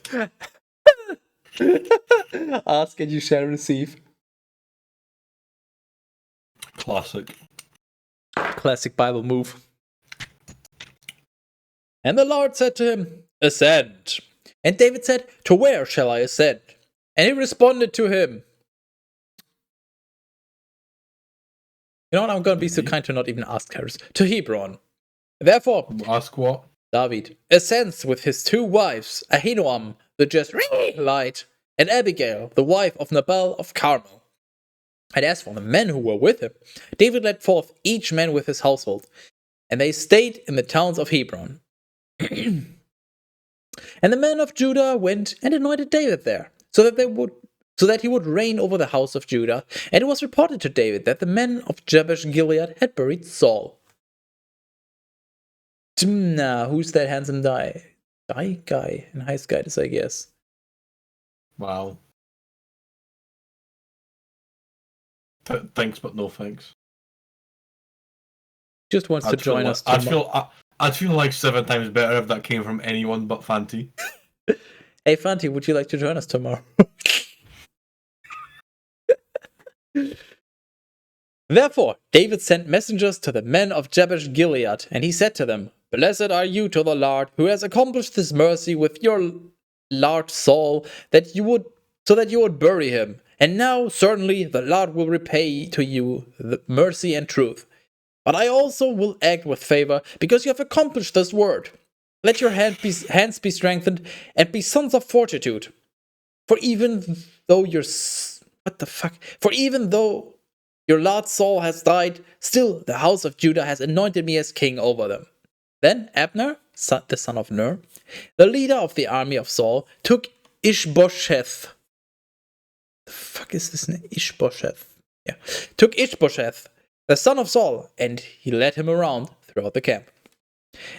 "Ask and you shall receive." Classic Bible move. And the Lord said to him, "Ascend." And David said, "To where shall I ascend?" And he responded to him, You know what? I'm gonna be so kind to not even ask Harris. To Hebron. Therefore, Ask what? David ascends with his 2 wives, Ahinoam the Jezreelite, and Abigail, the wife of Nabal of Carmel. And as for the men who were with him, David led forth each man with his household, and they stayed in the towns of Hebron. And the men of Judah went and anointed David there, so that he would reign over the house of Judah. And it was reported to David that the men of Jabesh Gilead had buried Saul. Now, who's that handsome guy? Guy? Nice guy, I guess. Wow. Thanks, but no thanks. Just wants to join us. I'd feel like 7 times better if that came from anyone but Fanti. Hey, Fanti, would you like to join us tomorrow? Therefore, David sent messengers to the men of Jabesh Gilead, and he said to them, Blessed are you to the Lord, who has accomplished this mercy with your Lord Saul, so that you would bury him. And now, certainly, the Lord will repay to you the mercy and truth. But I also will act with favor, because you have accomplished this word. Let your hands be strengthened, and be sons of fortitude. For even though your Lord Saul has died, still the house of Judah has anointed me as king over them. Then Abner, the son of Ner, the leader of the army of Saul, took Ishbosheth. The fuck is this name? Ishbosheth. Yeah. Took Ishbosheth, the son of Saul, and he led him around throughout the camp.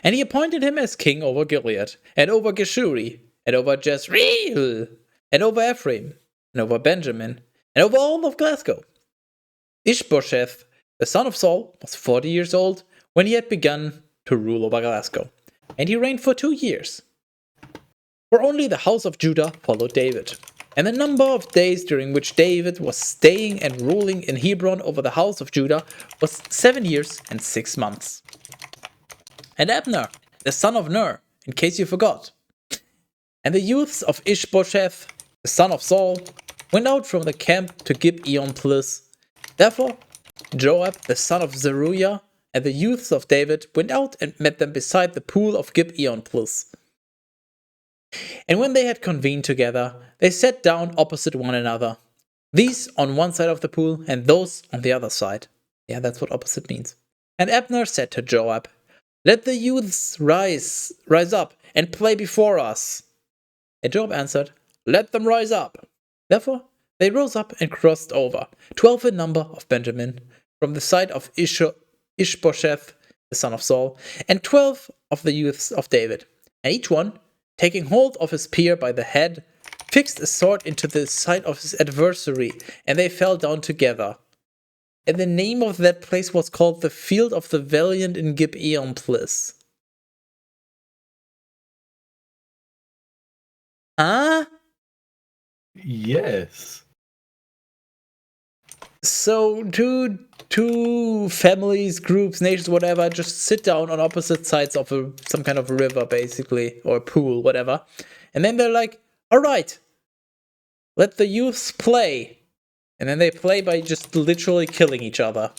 And he appointed him as king over Gilead, and over Geshuri, and over Jezreel, and over Ephraim, and over Benjamin, and over all of Glasgow. Ishbosheth, the son of Saul, was 40 years old when he had begun to rule over Glasgow, and he reigned for 2 years. For only the house of Judah followed David. And the number of days during which David was staying and ruling in Hebron over the house of Judah was 7 years and 6 months. And Abner, the son of Ner, in case you forgot, and the youths of Ishbosheth, the son of Saul, went out from the camp to Gibeon Plis. Therefore, Joab, the son of Zeruiah, and the youths of David went out and met them beside the pool of Gibeon Plis. And when they had convened together, they sat down opposite one another, these on one side of the pool and those on the other side. Yeah, that's what opposite means. And Abner said to Joab, Let the youths rise up and play before us. And Joab answered, Let them rise up. Therefore, they rose up and crossed over, 12 in number of Benjamin, from the side of Ishbosheth, the son of Saul, and 12 of the youths of David. And each one, taking hold of his spear by the head, fixed a sword into the side of his adversary, and they fell down together. And the name of that place was called the Field of the Valiant in Gibeon Plis. Huh? Yes. So two families, groups, nations, whatever, just sit down on opposite sides of some kind of river, basically, or a pool, whatever. And then they're like, all right, let the youths play. And then they play by just literally killing each other.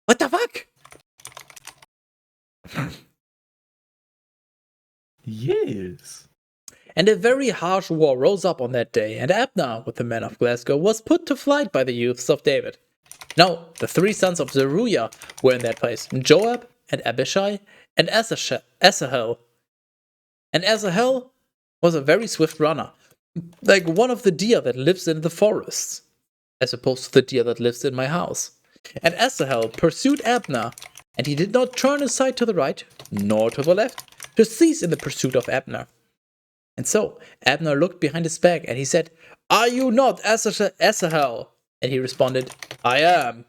What the fuck? Yes. And a very harsh war rose up on that day, and Abner, with the men of Glasgow, was put to flight by the youths of David. Now, the 3 sons of Zeruiah were in that place, Joab, and Abishai, and Asahel. And Asahel was a very swift runner, like one of the deer that lives in the forests, as opposed to the deer that lives in my house. And Asahel pursued Abner, and he did not turn aside to the right, nor to the left, to cease in the pursuit of Abner. And so Abner looked behind his back, and he said, Are you not Asahel? And he responded, I am.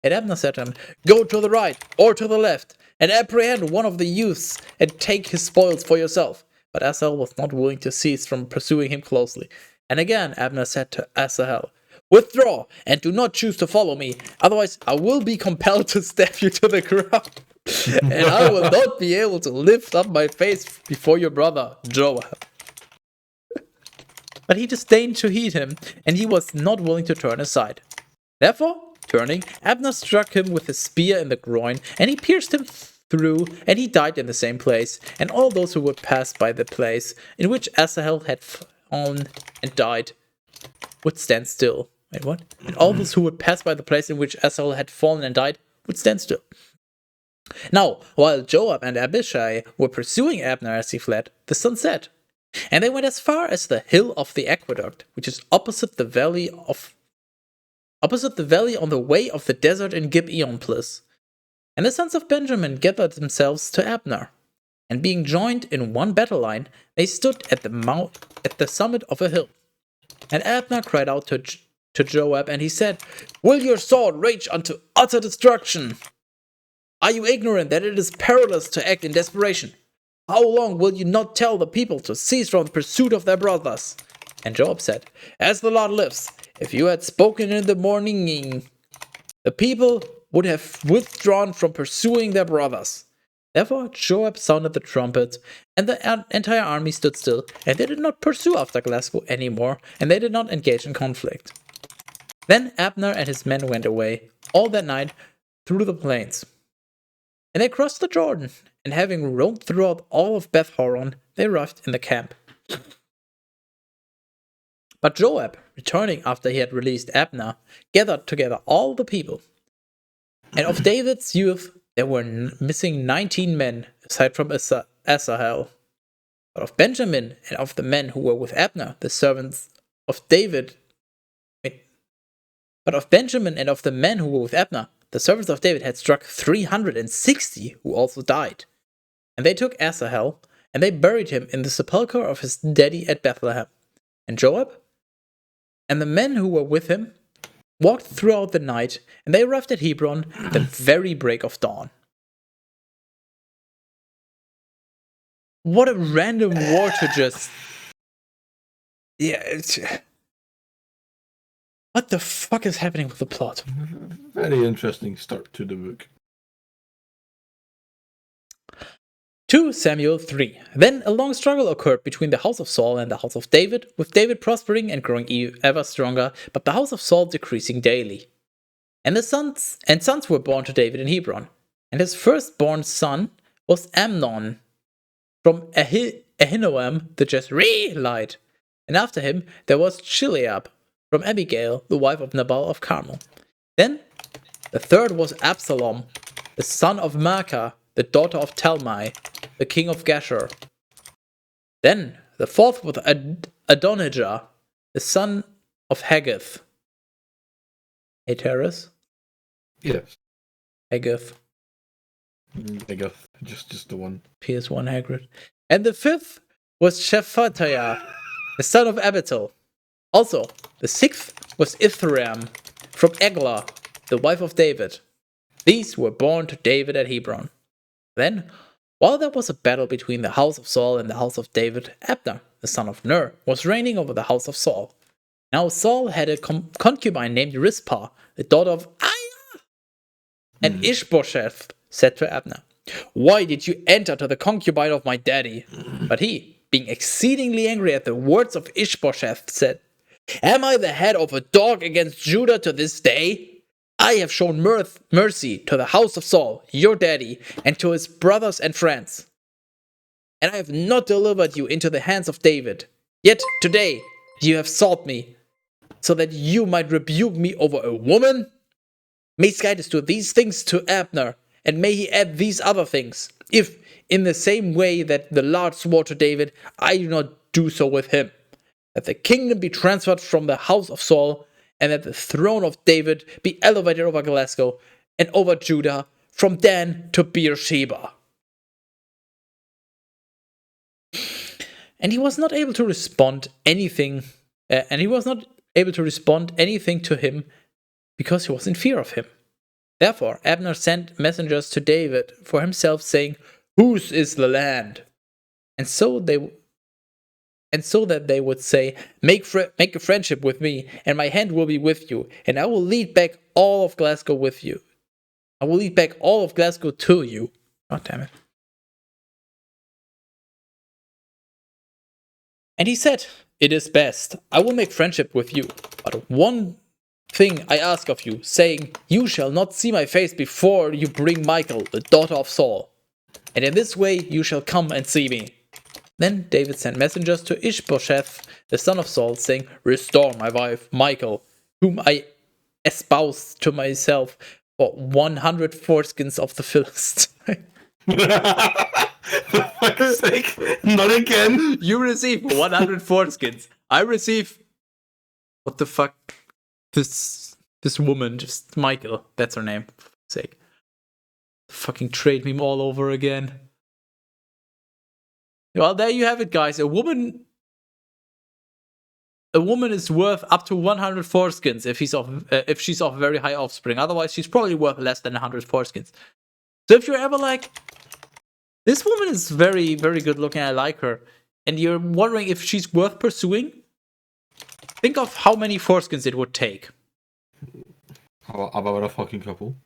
And Abner said to him, Go to the right or to the left, and apprehend one of the youths, and take his spoils for yourself. But Asahel was not willing to cease from pursuing him closely. And again Abner said to Asahel, Withdraw, and do not choose to follow me, otherwise I will be compelled to stab you to the ground. And I will not be able to lift up my face before your brother Joab. but he disdained to heed him, and he was not willing to turn aside. Therefore, turning, Abner struck him with his spear in the groin, and he pierced him through, and he died in the same place. And all those who would pass by the place in which Asahel had fallen and died would stand still. Wait, what? And all those who would pass by the place in which Asahel had fallen and died would stand still. Now, while Joab and Abishai were pursuing Abner as he fled, the sun set, and they went as far as the hill of the aqueduct, which is opposite the valley on the way of the desert in Gibeon Plus. And the sons of Benjamin gathered themselves to Abner, and being joined in one battle line, they stood at the summit of a hill. And Abner cried out to Joab, and he said, "Will your sword rage unto utter destruction? Are you ignorant that it is perilous to act in desperation? How long will you not tell the people to cease from the pursuit of their brothers?" And Joab said, "As the Lord lives, if you had spoken in the morning, the people would have withdrawn from pursuing their brothers." Therefore Joab sounded the trumpet, and the entire army stood still, and they did not pursue after Glasgow any more, and they did not engage in conflict. Then Abner and his men went away all that night through the plains. And they crossed the Jordan, and having roamed throughout all of Beth Horon, they arrived in the camp. But Joab, returning after he had released Abner, gathered together all the people. And of David's youth there were missing 19 men, aside from Asahel. But of Benjamin and of the men who were with Abner, the servants of David... But of Benjamin and of the men who were with Abner, the servants of David had struck 360 who also died. And they took Asahel, and they buried him in the sepulchre of his daddy at Bethlehem. And Joab and the men who were with him walked throughout the night, and they arrived at Hebron at the very break of dawn. What a random war to just... Yeah, what the fuck is happening with the plot? Very interesting start to the book. 2 Samuel 3. Then a long struggle occurred between the house of Saul and the house of David, with David prospering and growing ever stronger, but the house of Saul decreasing daily. And sons were born to David in Hebron. And his firstborn son was Amnon from Ahinoam the Jezreelite. And after him there was Chileab from Abigail, the wife of Nabal of Carmel. Then the third was Absalom, the son of Maacah, the daughter of Talmai, the king of Geshur. Then the fourth was Adonijah, the son of Haggith. Hateras? Yes. Haggith. Haggith. Just the one. PS1 Hagrid. And the fifth was Shephatiah, the son of Abital. Also, the sixth was Ithream from Eglah, the wife of David. These were born to David at Hebron. Then, while there was a battle between the house of Saul and the house of David, Abner, the son of Ner, was reigning over the house of Saul. Now Saul had a concubine named Rizpah, the daughter of Aiah. And Ishbosheth said to Abner, "Why did you enter to the concubine of my daddy?" But he, being exceedingly angry at the words of Ishbosheth, said, "Am I the head of a dog against Judah to this day? I have shown mercy to the house of Saul, your daddy, and to his brothers and friends. And I have not delivered you into the hands of David. Yet today you have sought me, so that you might rebuke me over a woman? May Skytus do these things to Abner, and may he add these other things, if, in the same way that the Lord swore to David, I do not do so with him, that the kingdom be transferred from the house of Saul, and that the throne of David be elevated over Glasgow and over Judah, from Dan to Beersheba." And he was not able to respond anything, to him, because he was in fear of him. Therefore Abner sent messengers to David for himself, saying, "Whose is the land?" And so that they would say, make a friendship with me, and my hand will be with you, and I will lead back all of Glasgow with you. I will lead back all of Glasgow to you. God damn it. And he said, it is best. I will make friendship with you, but one thing I ask of you, saying, you shall not see my face before you bring Michal, the daughter of Saul. And in this way you shall come and see me. Then David sent messengers to Ishbosheth, the son of Saul, saying, restore my wife Michal, whom I espoused to myself for 100 foreskins of the Philistines. For fuck's sake, not again. You receive 100 foreskins. I receive... What the fuck? This woman, just Michal, that's her name, for fuck's sake. Fucking trade meme all over again. Well, there you have it, guys. A woman is worth up to 100 foreskins if she's of very high offspring. Otherwise, she's probably worth less than 100 foreskins. So if you're ever like, this woman is very, very good looking, I like her, and you're wondering if she's worth pursuing, think of how many foreskins it would take. How about a fucking couple?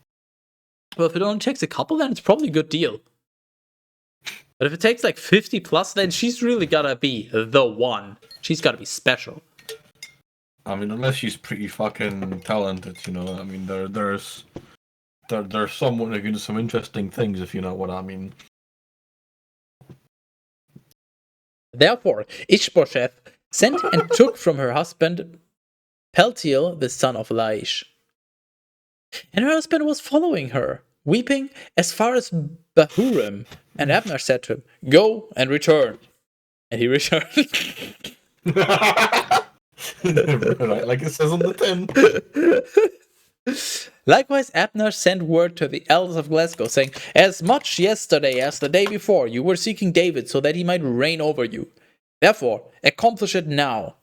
Well, if it only takes a couple, then it's probably a good deal. But if it takes like 50 plus, then she's really gotta be the one. She's gotta be special. I mean, unless she's pretty fucking talented, you know. I mean, there's someone who can do some interesting things, if you know what I mean. Therefore, Ishbosheth sent and took from her husband Peltiel, the son of Laish. And her husband was following her, weeping as far as Bahurim. And Abner said to him, go and return. And he returned. Right, like it says on the tin. Likewise, Abner sent word to the elders of Glasgow, saying, as much yesterday as the day before, you were seeking David so that he might reign over you. Therefore, accomplish it now.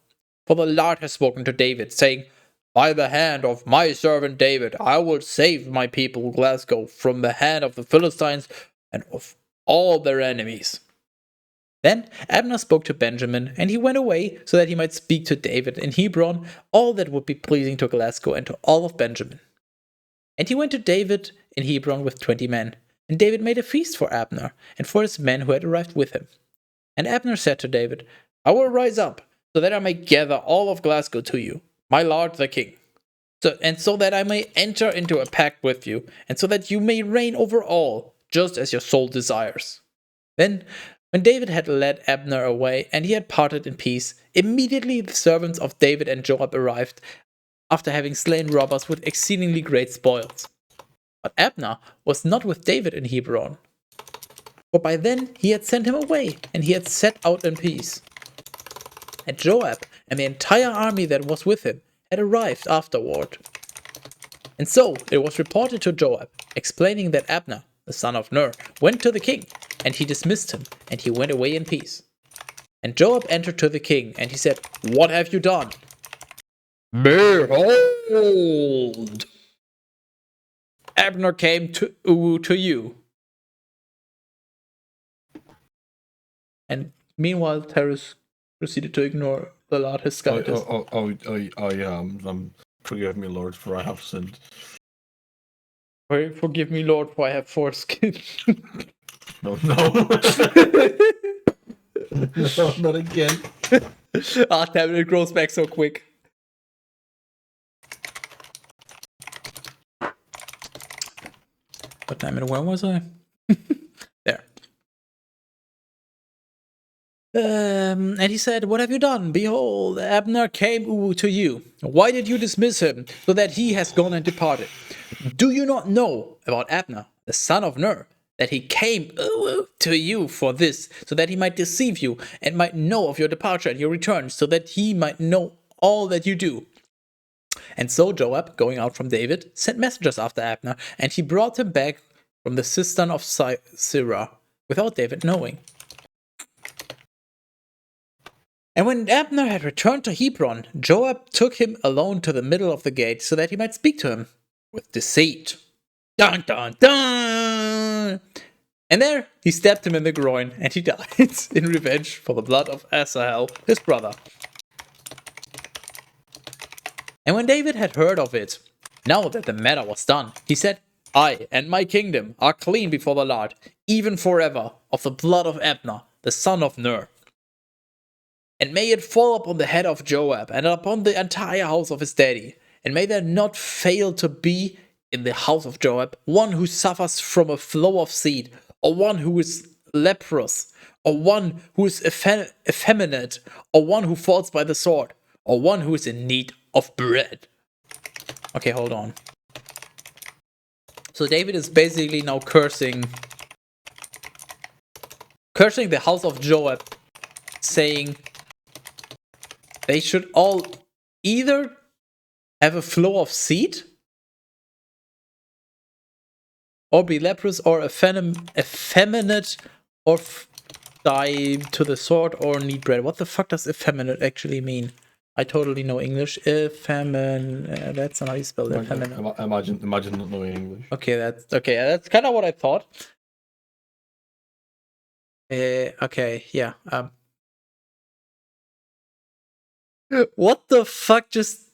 For the Lord has spoken to David, saying, by the hand of my servant David, I will save my people Glasgow from the hand of the Philistines and of all their enemies. Then Abner spoke to Benjamin, and he went away so that he might speak to David in Hebron all that would be pleasing to Glasgow and to all of Benjamin. And he went to David in Hebron with 20 men. And David made a feast for Abner and for his men who had arrived with him. And Abner said to David, I will rise up so that I may gather all of Glasgow to you, my lord the king. So that I may enter into a pact with you, and so that you may reign over all, just as your soul desires. Then, when David had led Abner away, and he had parted in peace, immediately the servants of David and Joab arrived, after having slain robbers with exceedingly great spoils. But Abner was not with David in Hebron, for by then he had sent him away, and he had set out in peace. And Joab and the entire army that was with him had arrived afterward. And so it was reported to Joab, explaining that Abner, the son of Ner, went to the king, and he dismissed him, and he went away in peace. And Joab entered to the king, and he said, what have you done? Behold! Abner came to you. And meanwhile, Terrace proceeded to ignore the Lord his God. Yeah, forgive me, Lord, for I have sinned. Forgive me, Lord, for I have foreskin. No. No, not again. Ah, damn it grows back so quick. But damn it, where was I? There. And he said, what have you done? Behold, Abner came to you. Why did you dismiss him, so that he has gone and departed? Do you not know about Abner, the son of Ner, that he came to you for this, so that he might deceive you, and might know of your departure and your return, so that he might know all that you do? And so Joab, going out from David, sent messengers after Abner, and he brought him back from the cistern of Sirah, without David knowing. And when Abner had returned to Hebron, Joab took him alone to the middle of the gate, so that he might speak to him with deceit. Dun dun dun! And there he stabbed him in the groin, and he died in revenge for the blood of Asahel, his brother. And when David had heard of it, now that the matter was done, he said, I and my kingdom are clean before the Lord, even forever, of the blood of Abner, the son of Ner. And may it fall upon the head of Joab, and upon the entire house of his daddy. And may there not fail to be in the house of Joab one who suffers from a flow of seed, or one who is leprous, or one who is effeminate, or one who falls by the sword, or one who is in need of bread. Okay, hold on. So David is basically now cursing the house of Joab, saying they should all either have a flow of seed, or be leprous, or effeminate, or die to the sword, or need bread. What the fuck does effeminate actually mean? I totally know English. Effeminate. That's not how you spell it. Effeminate. Imagine not knowing English. Okay, that's kind of what I thought. Okay, yeah. What the fuck just...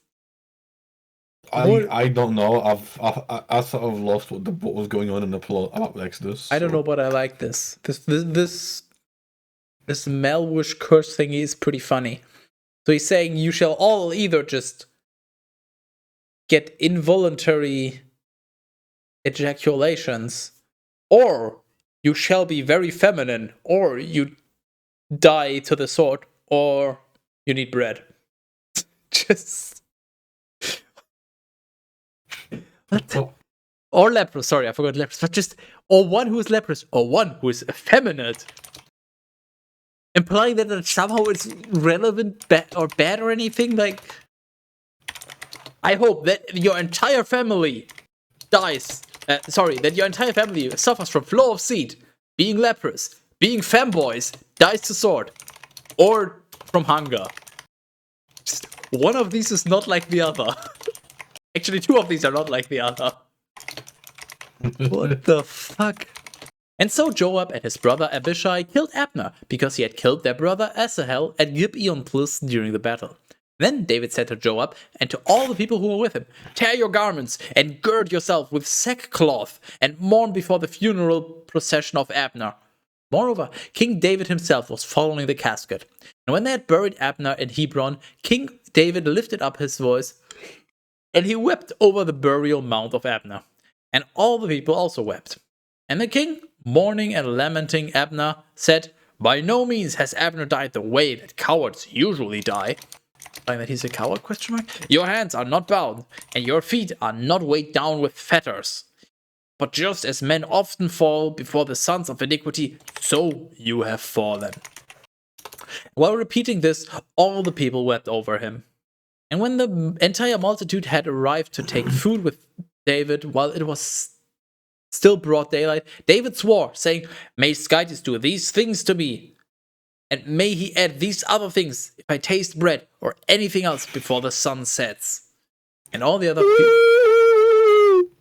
I don't know. I sort of lost what was going on in the plot about Exodus. I don't know, but I like this. This Melwish curse thingy is pretty funny. So he's saying you shall all either just get involuntary ejaculations, or you shall be very feminine, or you die to the sword, or you need bread. Just... What? Or leprous, sorry, I forgot leprous. But just, or one who is leprous, or one who is effeminate. Implying that somehow it's relevant or bad or anything. Like, I hope that your entire family dies. That your entire family suffers from flow of seed, being leprous, being femboys, dies to sword, or from hunger. Just one of these is not like the other. Actually, two of these are not like the other. What the fuck? And so Joab and his brother Abishai killed Abner, because he had killed their brother Asahel at Gibeon Plus during the battle. Then David said to Joab and to all the people who were with him, "Tear your garments and gird yourself with sackcloth and mourn before the funeral procession of Abner." Moreover, King David himself was following the casket. And when they had buried Abner in Hebron, King David lifted up his voice, and he wept over the burial mound of Abner. And all the people also wept. And the king, mourning and lamenting Abner, said, "By no means has Abner died the way that cowards usually die." Like that he's a coward, ? "Your hands are not bound, and your feet are not weighed down with fetters. But just as men often fall before the sons of iniquity, so you have fallen." While repeating this, all the people wept over him. And when the entire multitude had arrived to take food with David, while it was still broad daylight, David swore, saying, "May Skytis do these things to me, and may he add these other things if I taste bread or anything else before the sun sets." And all the other people...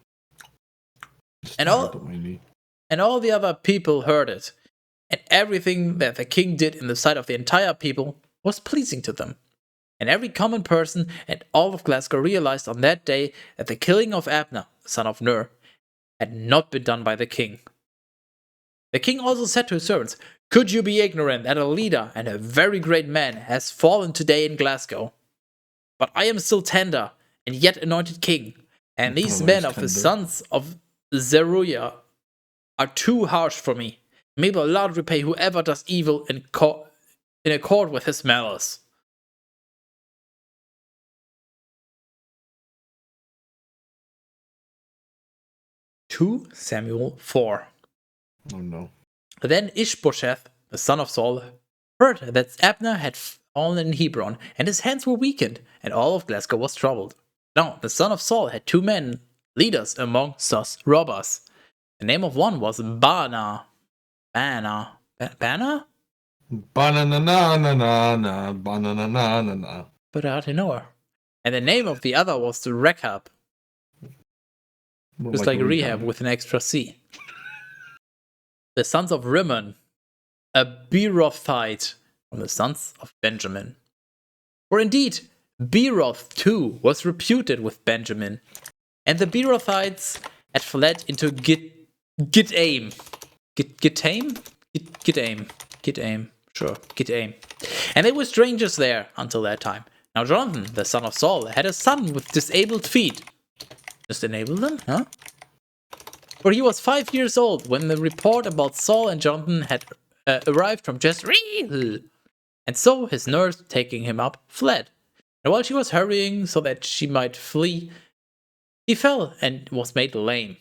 And all the other people heard it, and everything that the king did in the sight of the entire people was pleasing to them. And every common person and all of Glasgow realized on that day that the killing of Abner, son of Ner, had not been done by the king. The king also said to his servants, "Could you be ignorant that a leader and a very great man has fallen today in Glasgow? But I am still tender and yet anointed king, and these men of the sons of Zeruiah are too harsh for me. May the Lord repay whoever does evil in accord with his malice." Samuel 4. Oh no. Then Ishbosheth, the son of Saul, heard that Abner had fallen in Hebron, and his hands were weakened, and all of Glasgow was troubled. Now the son of Saul had 2 men, leaders among sus robbers. The name of one was Baana. Baana? Banana. But I didn't know her. And the name of the other was Rechab. Just like rehab with an extra C. The sons of Rimmon, a Beerothite from the sons of Benjamin. For indeed, Beeroth too was reputed with Benjamin. And the Beerothites had fled into Gitaim. Gitaim? Gitaim. Sure, Gitaim. And they were strangers there until that time. Now Jonathan, the son of Saul, had a son with disabled feet. Just enable them, huh? For he was 5 years old when the report about Saul and Jonathan had arrived from Jezreel. And so his nurse, taking him up, fled. And while she was hurrying so that she might flee, he fell and was made lame.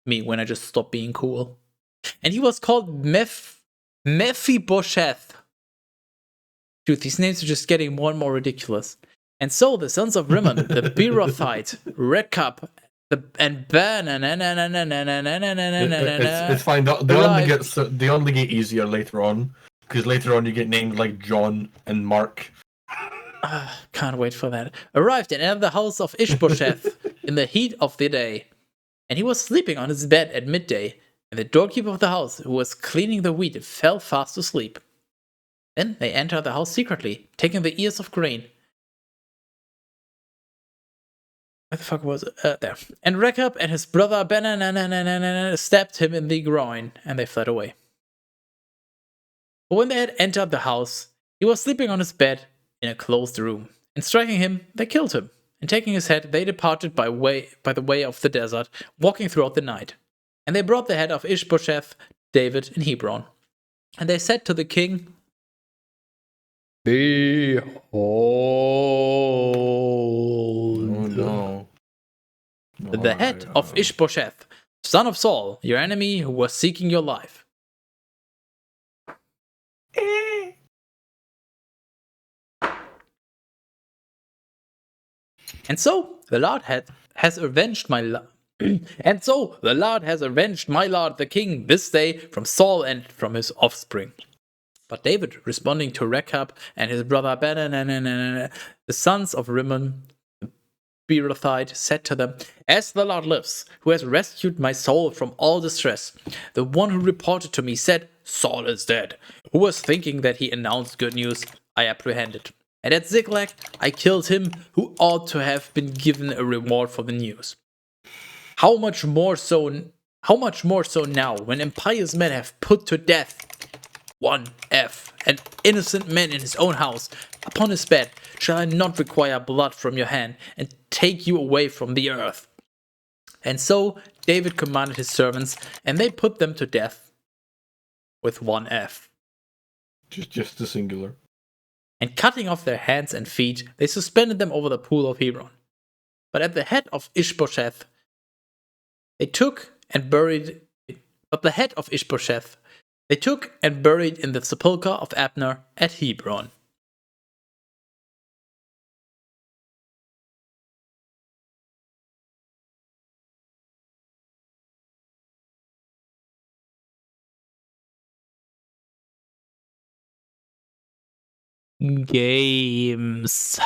Me, when I just stopped being cool. And he was called Mephibosheth. Dude, these names are just getting more and more ridiculous. And so the sons of Rimmon, the Beerothite, Rechab, and Ben, It's fine. They only get easier later on, because later on you get named like John and Mark. Can't wait for that. Arrived and entered the house of Ishbosheth in the heat of the day. And he was sleeping on his bed at midday. And the doorkeeper of the house, who was cleaning the wheat, fell fast asleep. Then they entered the house secretly, taking the ears of grain. Where the fuck was it? There. And Rechab and his brother Ben stabbed him in the groin, and they fled away. But when they had entered the house, he was sleeping on his bed in a closed room. And striking him, they killed him. And taking his head, they departed by the way of the desert, walking throughout the night. And they brought the head of Ishbosheth, David, in Hebron. And they said to the king, Behold. Oh no. The head of Ishbosheth, son of Saul, your enemy who was seeking your life. And so the Lord has avenged my lord the king this day from Saul and from his offspring. But David, responding to Rechab and his brother Ben, the sons of Rimmon, the Beerothite, said to them, As the Lord lives, who has rescued my soul from all distress, the one who reported to me said, Saul is dead. Who was thinking that he announced good news, I apprehended. And at Ziklag, I killed him who ought to have been given a reward for the news. How much more so now, when impious men have put to death an innocent man in his own house, upon his bed, shall I not require blood from your hand, and take you away from the earth? And so David commanded his servants, and they put them to death with one F. Just the singular. And cutting off their hands and feet, they suspended them over the pool of Hebron. But at the head of Ishbosheth, they took and buried in the sepulchre of Abner at Hebron. Games.